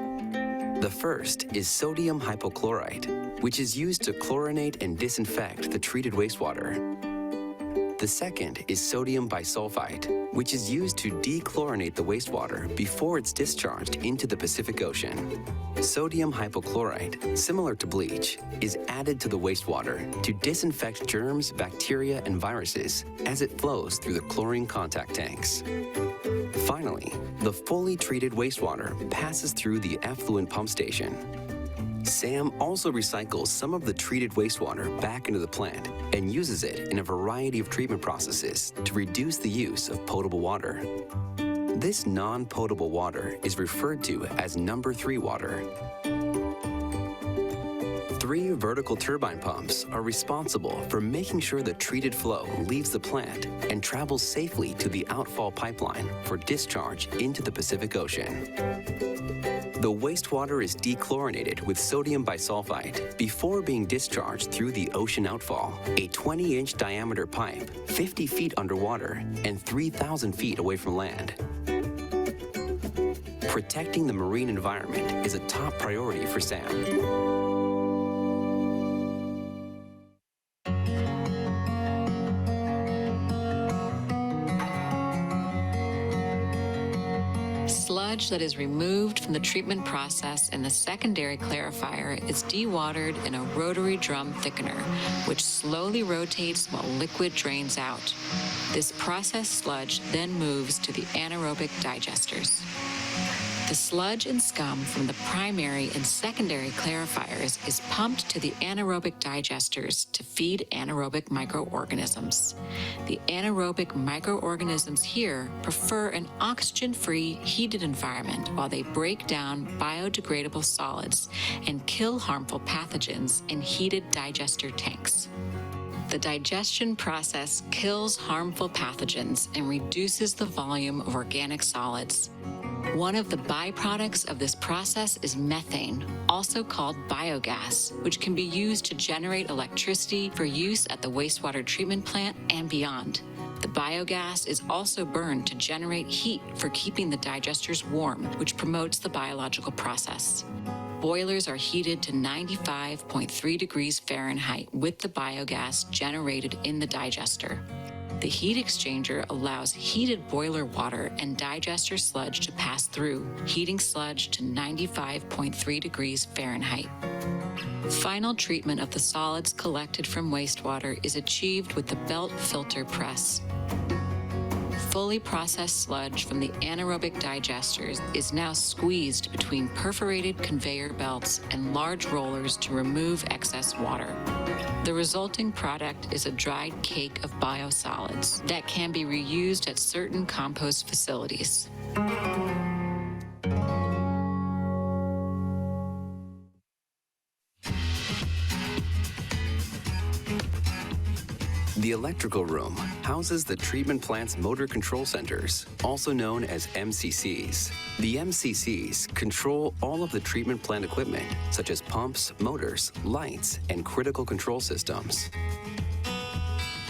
[SPEAKER 15] The first is sodium hypochlorite, which is used to chlorinate and disinfect the treated wastewater. The second is sodium bisulfite, which is used to dechlorinate the wastewater before it's discharged into the Pacific Ocean. Sodium hypochlorite, similar to bleach, is added to the wastewater to disinfect germs, bacteria, and viruses as it flows through the chlorine contact tanks. Finally, the fully treated wastewater passes through the effluent pump station. SAM also recycles some of the treated wastewater back into the plant and uses it in a variety of treatment processes to reduce the use of potable water. This non-potable water is referred to as number 3 water. 3 vertical turbine pumps are responsible for making sure the treated flow leaves the plant and travels safely to the outfall pipeline for discharge into the Pacific Ocean. The wastewater is dechlorinated with sodium bisulfite before being discharged through the ocean outfall, a 20-inch diameter pipe, 50 feet underwater and 3,000 feet away from land. protecting the marine environment is a top priority for SAM.
[SPEAKER 16] Sludge that is removed from the treatment process in the secondary clarifier is dewatered in a rotary drum thickener, which slowly rotates while liquid drains out. This processed sludge then moves to the anaerobic digesters. The sludge and scum from the primary and secondary clarifiers is pumped to the anaerobic digesters to feed anaerobic microorganisms. The anaerobic microorganisms here prefer an oxygen-free, heated environment while they break down biodegradable solids and kill harmful pathogens in heated digester tanks. The digestion process kills harmful pathogens and reduces the volume of organic solids. One of the byproducts of this process is methane, also called biogas, which can be used to generate electricity for use at the wastewater treatment plant and beyond. The biogas is also burned to generate heat for keeping the digesters warm, which promotes the biological process. Boilers are heated to 95.3 degrees Fahrenheit with the biogas generated in the digester. The heat exchanger allows heated boiler water and digester sludge to pass through, heating sludge to 95.3 degrees Fahrenheit. Final treatment of the solids collected from wastewater is achieved with the belt filter press. Fully processed sludge from the anaerobic digesters is now squeezed between perforated conveyor belts and large rollers to remove excess water. The resulting product is a dried cake of biosolids that can be reused at certain compost facilities.
[SPEAKER 15] The electrical room houses the treatment plant's motor control centers, also known as MCCs. The MCCs control all of the treatment plant equipment, such as pumps, motors, lights, and critical control systems.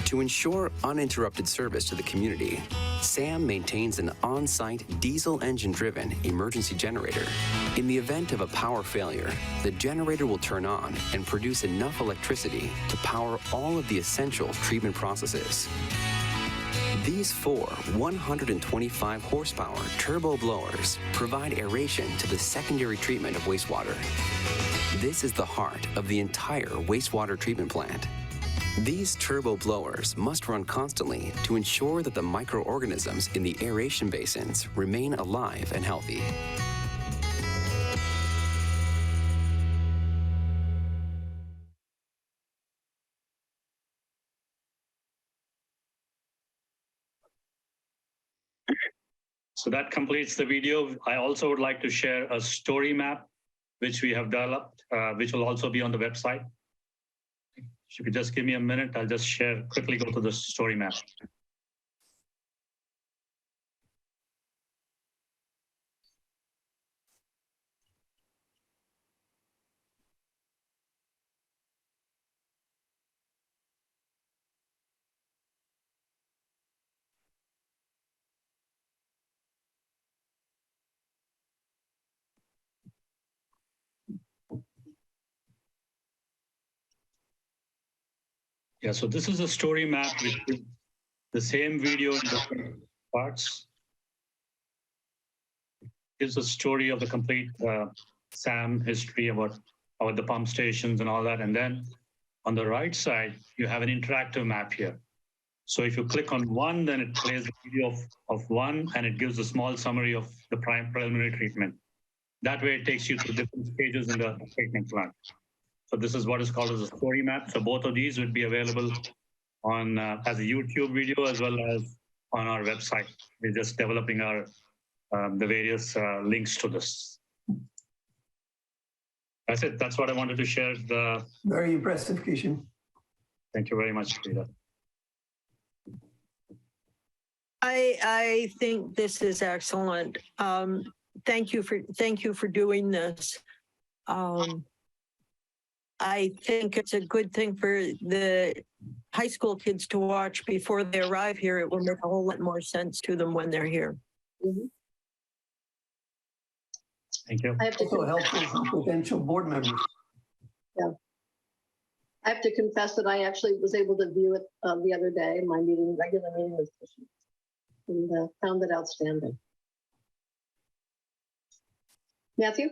[SPEAKER 15] To ensure uninterrupted service to the community, SAM maintains an on-site diesel engine-driven emergency generator. In the event of a power failure, the generator will turn on and produce enough electricity to power all of the essential treatment processes. These four 125 horsepower turbo blowers provide aeration to the secondary treatment of wastewater. This is the heart of the entire wastewater treatment plant. These turbo blowers must run constantly to ensure that the microorganisms in the aeration basins remain alive and healthy.
[SPEAKER 2] So that completes the video. I also would like to share a story map, which we have developed, which will also be on the website. If you could just give me a minute, I'll just quickly go to the story map. Yeah, so this is a story map with the same video in different parts. Gives a story of the complete SAM history about the pump stations and all that. And then on the right side, you have an interactive map here. So if you click on one, then it plays the video of one, and it gives a small summary of the preliminary treatment. That way it takes you to different stages in the treatment plant. So this is what is called as a story map. So both of these would be available on as a YouTube video as well as on our website. We're just developing our the various links to this. That's it. That's what I wanted to share.
[SPEAKER 12] Very impressive, Kishan.
[SPEAKER 2] Thank you very much, Peter.
[SPEAKER 4] I think this is excellent. Thank you for doing this. I think it's a good thing for the high school kids to watch before they arrive here. It will make a whole lot more sense to them when they're here.
[SPEAKER 7] Mhm.
[SPEAKER 2] Thank you.
[SPEAKER 1] I have to
[SPEAKER 12] Also helpful for potential board members.
[SPEAKER 1] Yeah. I have to confess that I actually was able to view it the other day, my regular meeting with Kishan, and found it outstanding. Matthew?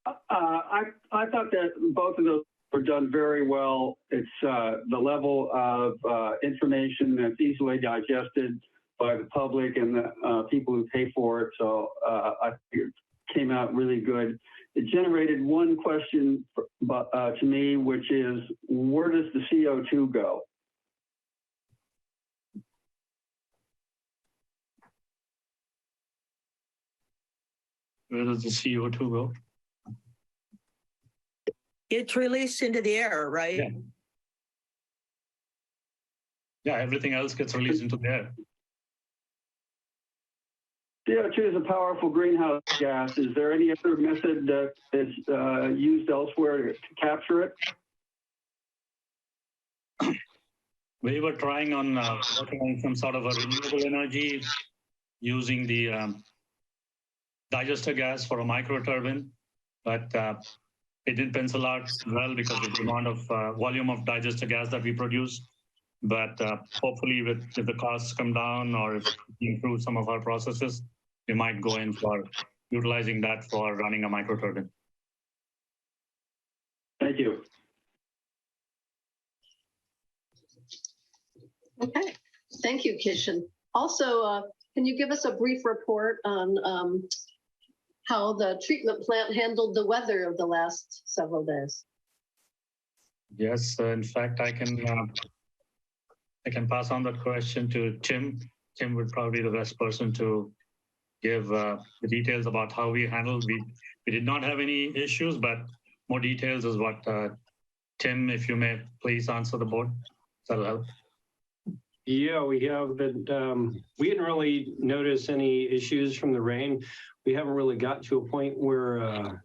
[SPEAKER 6] I thought that both of those were done very well. It's the level of information that's easily digested by the public and the people who pay for it. So I think it came out really good. It generated one question to me, which is, where does the CO2 go?
[SPEAKER 2] Where does the CO2 go?
[SPEAKER 4] It's released into the air, right?
[SPEAKER 2] Yeah. Yeah, everything else gets released into the air.
[SPEAKER 6] CO2 is a powerful greenhouse gas. Is there any other method that is used elsewhere to capture it?
[SPEAKER 2] We were trying on working on some sort of a renewable energy using the digester gas for a micro turbine, but it didn't pencil out well because of the amount of volume of digester gas that we produce. But hopefully, if the costs come down or if we improve some of our processes, we might go in for utilizing that for running a micro turbine.
[SPEAKER 6] Thank you.
[SPEAKER 1] Okay, thank you, Kishan. Also, can you give us a brief report on how the treatment plant handled the weather of the last several days?
[SPEAKER 2] Yes, in fact, I can pass on that question to Tim. Tim would probably be the best person to give the details about how we handled. We did not have any issues, but more details is what Tim, if you may please answer the board. That'll help.
[SPEAKER 3] Yeah, we have been, we didn't really notice any issues from the rain. We haven't really got to a point where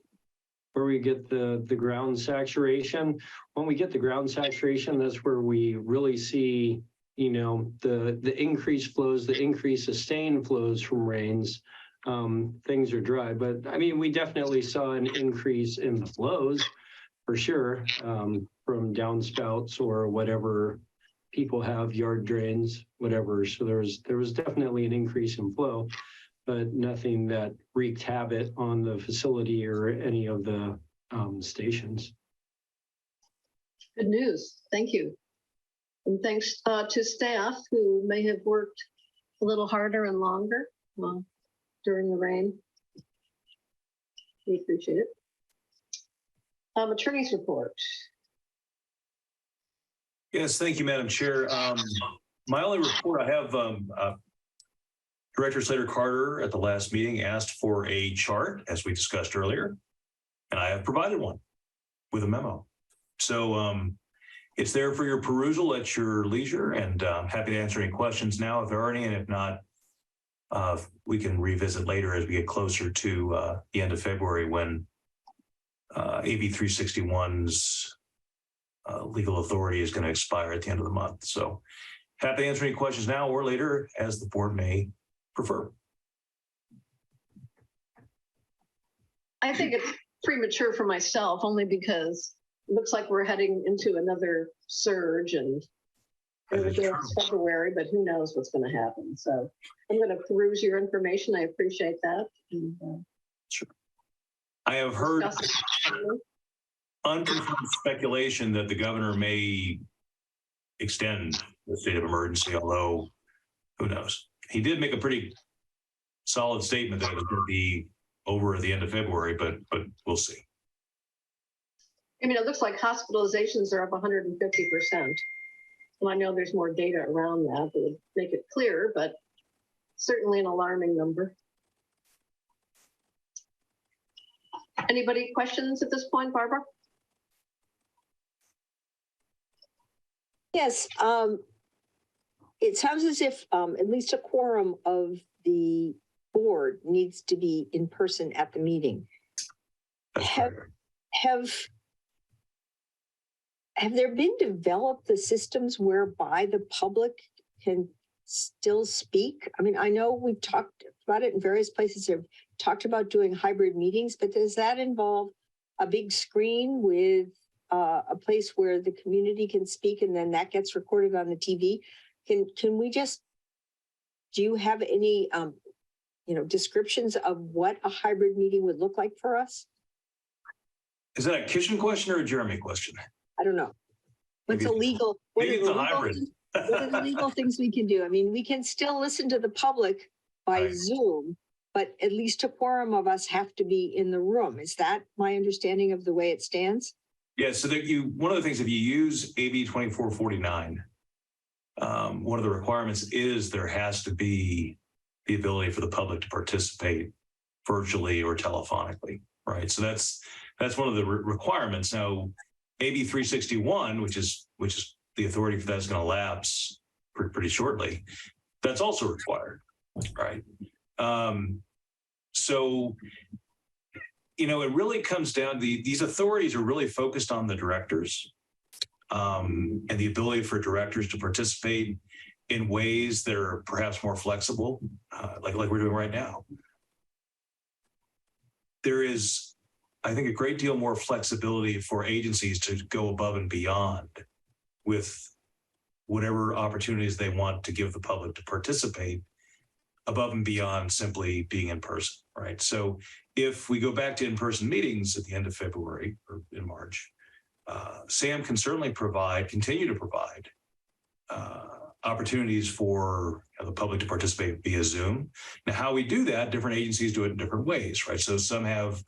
[SPEAKER 3] we get the ground saturation. When we get the ground saturation, that's where we really see, you know, the increased flows, the increased sustained flows from rains. Things are dry, but I mean, we definitely saw an increase in the flows for sure, from downspouts or whatever people have, yard drains, whatever. So there was definitely an increase in flow, but nothing that wreaked havoc on the facility or any of the stations.
[SPEAKER 1] Good news. Thank you. And thanks to staff who may have worked a little harder and longer during the rain. We appreciate it. Attorney's report.
[SPEAKER 8] Yes, thank you, Madam Chair. My only report, I have Director Slater Carter at the last meeting asked for a chart, as we discussed earlier, and I have provided one with a memo. So it's there for your perusal at your leisure, and I'm happy to answer any questions now if there are any, and if not, we can revisit later as we get closer to the end of February when AB 361's legal authority is going to expire at the end of the month. So happy to answer any questions now or later as the board may prefer.
[SPEAKER 1] I think it's premature for myself only because it looks like we're heading into another surge and it's February, but who knows what's going to happen. So I'm going to peruse your information. I appreciate that. And,
[SPEAKER 8] sure. I have heard unconfirmed speculation that the governor may extend the state of emergency, although who knows? He did make a pretty solid statement that it was going to be over at the end of February, but we'll see.
[SPEAKER 1] I mean, it looks like hospitalizations are up 150%. And I know there's more data around that would make it clearer, but certainly an alarming number. Anybody questions at this point, Barbara?
[SPEAKER 7] Yes, it sounds as if at least a quorum of the board needs to be in person at the meeting. Have there been developed the systems whereby the public can still speak? I mean, I know we've talked about it in various places. There have talked about doing hybrid meetings, but does that involve a big screen with a place where the community can speak and then that gets recorded on the TV? Can we just, do you have any, descriptions of what a hybrid meeting would look like for us?
[SPEAKER 8] Is that a Kishan question or a Jeremy question?
[SPEAKER 7] I don't know. What's illegal? What
[SPEAKER 8] Maybe it's a hybrid.
[SPEAKER 7] What are the legal things we can do? I mean, we can still listen to the public by Zoom, but at least a quorum of us have to be in the room. Is that my understanding of the way it stands?
[SPEAKER 8] Yeah, so that one of the things, if you use AB 2449, one of the requirements is there has to be the ability for the public to participate virtually or telephonically, right? So that's one of the requirements. Now, AB 361, which is the authority for that's going to lapse pretty shortly, that's also required, right? So, it really comes down to these authorities are really focused on the directors and the ability for directors to participate in ways that are perhaps more flexible, like we're doing right now. There is, I think, a great deal more flexibility for agencies to go above and beyond with whatever opportunities they want to give the public to participate above and beyond simply being in person, right? So if we go back to in-person meetings at the end of February or in March, SAM can certainly continue to provide opportunities for the public to participate via Zoom. Now, how we do that, different agencies do it in different ways, right? So some have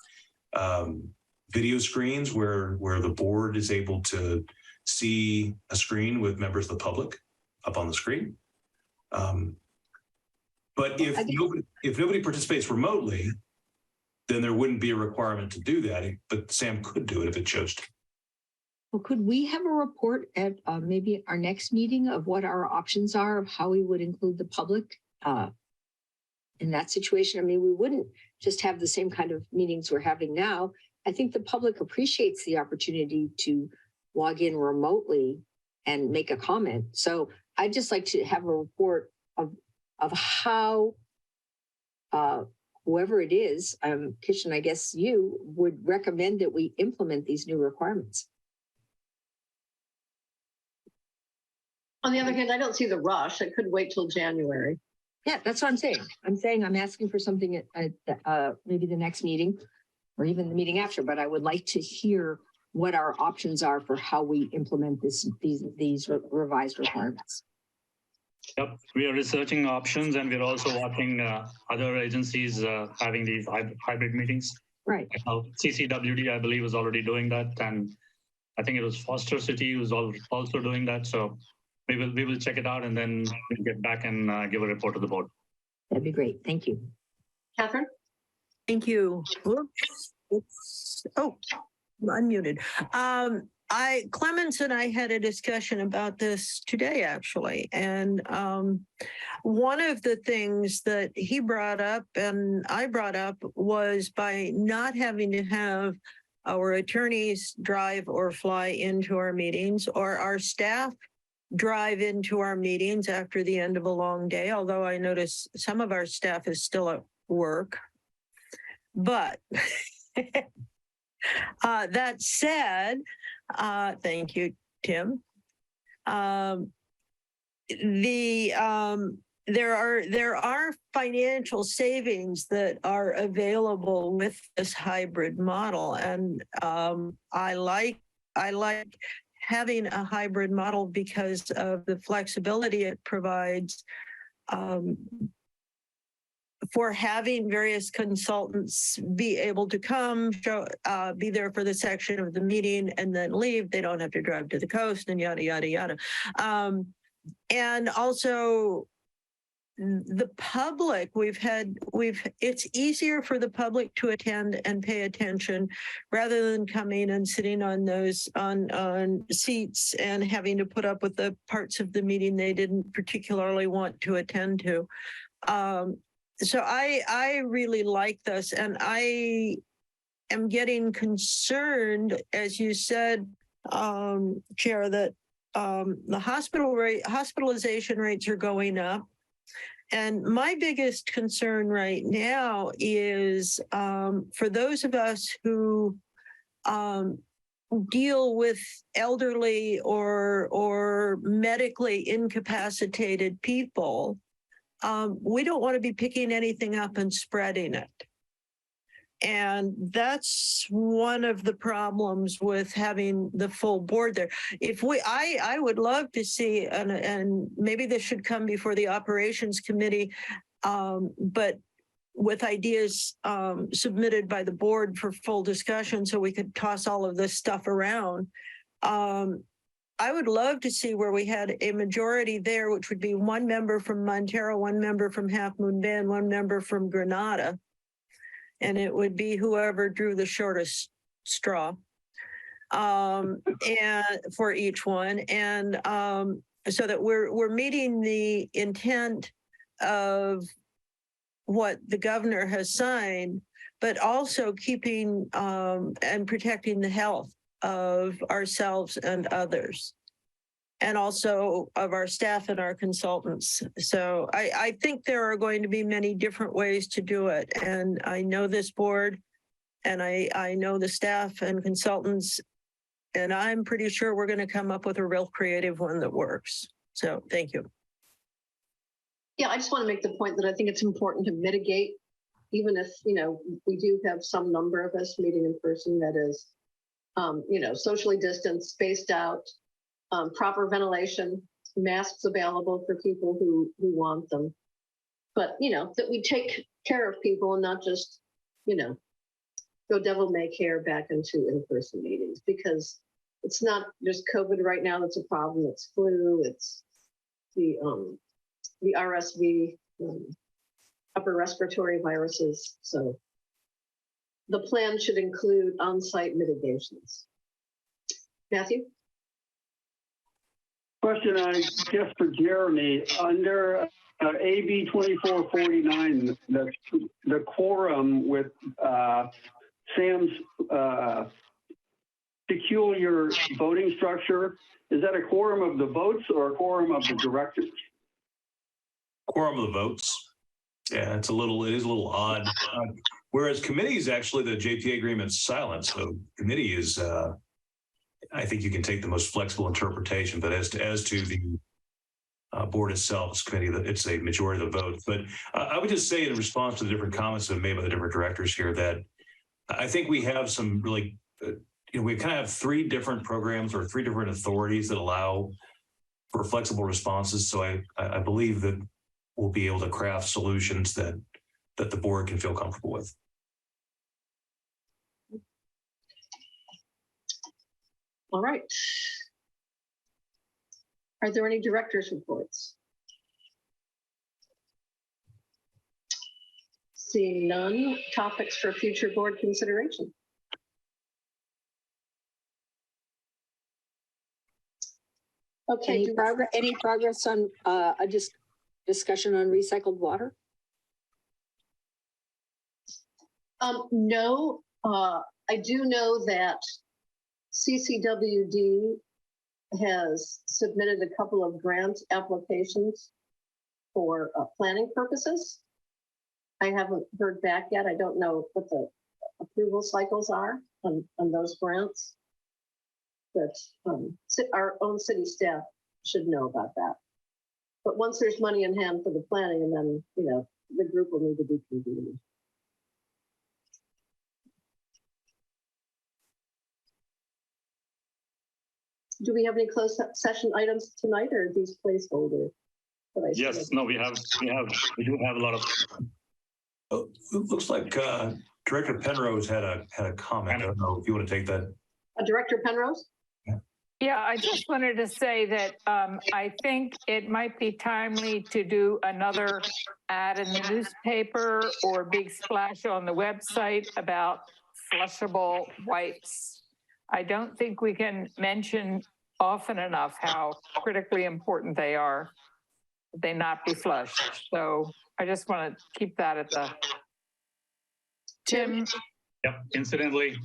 [SPEAKER 8] video screens where the board is able to see a screen with members of the public up on the screen. But if nobody participates remotely, then there wouldn't be a requirement to do that. But SAM could do it if it chose to.
[SPEAKER 7] Well, could we have a report at maybe our next meeting of what our options are of how we would include the public in that situation? I mean, we wouldn't just have the same kind of meetings we're having now. I think the public appreciates the opportunity to log in remotely and make a comment. So I'd just like to have a report of how whoever it is, Kishan, I guess you would recommend that we implement these new requirements.
[SPEAKER 1] On the other hand, I don't see the rush. It could wait till January.
[SPEAKER 7] Yeah, that's what I'm saying. I'm asking for something at maybe the next meeting or even the meeting after, but I would like to hear what our options are for how we implement these revised requirements.
[SPEAKER 2] Yep, we are researching options, and we're also watching other agencies having these hybrid meetings.
[SPEAKER 7] Right.
[SPEAKER 2] CCWD, I believe, is already doing that, and I think it was Foster City who's also doing that. So we will check it out, and then we'll get back and give a report to the board.
[SPEAKER 7] That'd be great. Thank you,
[SPEAKER 1] Catherine.
[SPEAKER 4] Thank you. Oops. I'm unmuted. Clemens and I had a discussion about this today, actually. And one of the things that he brought up and I brought up was by not having to have our attorneys drive or fly into our meetings, or our staff drive into our meetings after the end of a long day, although I notice some of our staff is still at work. But that said, thank you, Tim. There are financial savings that are available with this hybrid model, and I like having a hybrid model because of the flexibility it provides for having various consultants be able to come, be there for the section of the meeting and then leave. They don't have to drive to the coast and yada, yada, yada. And also the public, it's easier for the public to attend and pay attention rather than coming and sitting on those on seats and having to put up with the parts of the meeting they didn't particularly want to attend to. So I really like this, and I am getting concerned, as you said, Chair, that the hospitalization rates are going up. And my biggest concern right now is for those of us who deal with elderly or medically incapacitated people, we don't want to be picking anything up and spreading it. And that's one of the problems with having the full board there. I would love to see, and maybe this should come before the operations committee, but with ideas submitted by the board for full discussion so we could toss all of this stuff around. I would love to see where we had a majority there, which would be one member from Montero, one member from Half Moon Bay, and one member from Granada. And it would be whoever drew the shortest straw and for each one. And so that we're meeting the intent of what the governor has signed, but also keeping and protecting the health of ourselves and others, and also of our staff and our consultants. So I think there are going to be many different ways to do it. And I know this board, and I know the staff and consultants, and I'm pretty sure we're going to come up with a real creative one that works. So thank you.
[SPEAKER 1] Yeah, I just want to make the point that I think it's important to mitigate, even if, we do have some number of us meeting in person that is, socially distanced, spaced out, proper ventilation, masks available for people who want them. But, that we take care of people and not just, go devil may care back into in-person meetings, because it's not just COVID right now that's a problem. It's flu, it's the RSV, upper respiratory viruses. So the plan should include on-site mitigations. Matthew?
[SPEAKER 6] Question, I guess, for Jeremy. Under AB 2449, the quorum with Sam's peculiar voting structure, is that a quorum of the votes or a quorum of the directors?
[SPEAKER 8] Quorum of the votes. Yeah, it is a little odd. Whereas committees, actually, the JPA agreement's silent. So committee is, I think you can take the most flexible interpretation, but as to the board itself, it's committee, it's a majority of the vote. But I would just say in response to the different comments that have made by the different directors here that I think we have some really, we kind of have three different programs or three different authorities that allow for flexible responses. So I believe that we'll be able to craft solutions that the board can feel comfortable with.
[SPEAKER 1] All right. Are there any directors' reports? Seeing none, topics for future board consideration. Okay.
[SPEAKER 7] Any progress on a discussion on recycled water?
[SPEAKER 1] No, I do know that CCWD has submitted a couple of grant applications for planning purposes. I haven't heard back yet. I don't know what the approval cycles are on those grants, but our own city staff should know about that. But once there's money in hand for the planning, and then, the group will need to be convened. Do we have any closed session items tonight, or are these placeholders?
[SPEAKER 2] Yes, no, we do have a lot of.
[SPEAKER 8] Oh, it looks like Director Penrose had a comment. I don't know if you want to take that.
[SPEAKER 1] Director Penrose?
[SPEAKER 11] Yeah, I just wanted to say that I think it might be timely to do another ad in the newspaper or big splash on the website about flushable wipes. I don't think we can mention often enough how critically important they are. They not be flushed. So I just want to keep that at the Tim.
[SPEAKER 2] Yep. Incidentally,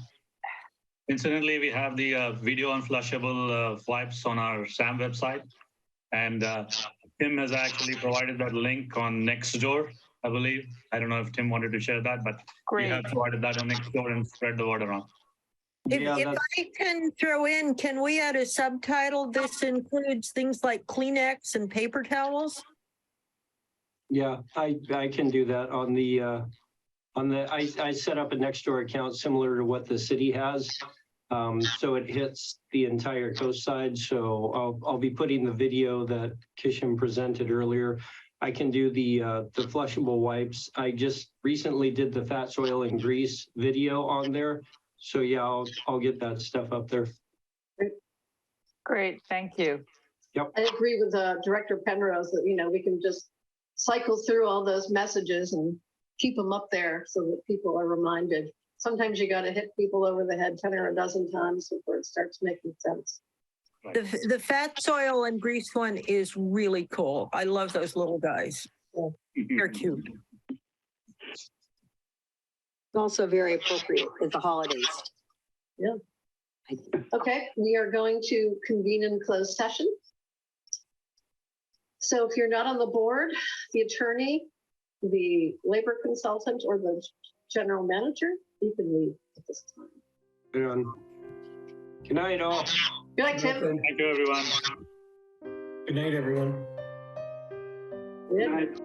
[SPEAKER 2] we have the video on flushable wipes on our SAM website, and Tim has actually provided that link on Nextdoor, I believe. I don't know if Tim wanted to share that, but we have provided that on Nextdoor and spread the word around.
[SPEAKER 4] If I can throw in, can we add a subtitle? This includes things like Kleenex and paper towels.
[SPEAKER 3] Yeah, I can do that on the I set up a Nextdoor account similar to what the city has. So it hits the entire coast side. So I'll be putting the video that Kishim presented earlier. I can do the flushable wipes. I just recently did the fat, soil, and grease video on there. So yeah, I'll get that stuff up there.
[SPEAKER 11] Great, thank you.
[SPEAKER 3] Yep.
[SPEAKER 1] I agree with Director Penrose that, we can just cycle through all those messages and keep them up there so that people are reminded. Sometimes you got to hit people over the head 10 or a dozen times before it starts making sense.
[SPEAKER 4] The fat, soil, and grease one is really cool. I love those little guys.
[SPEAKER 1] Yeah.
[SPEAKER 4] They're cute.
[SPEAKER 7] Also very appropriate for the holidays.
[SPEAKER 1] Yeah. Okay, we are going to convene in closed session. So if you're not on the board, the attorney, the labor consultant, or the general manager, you can leave at this time.
[SPEAKER 3] Good night, all.
[SPEAKER 1] Good night, Tim.
[SPEAKER 2] Thank you, everyone.
[SPEAKER 12] Good night, everyone.
[SPEAKER 1] Good night.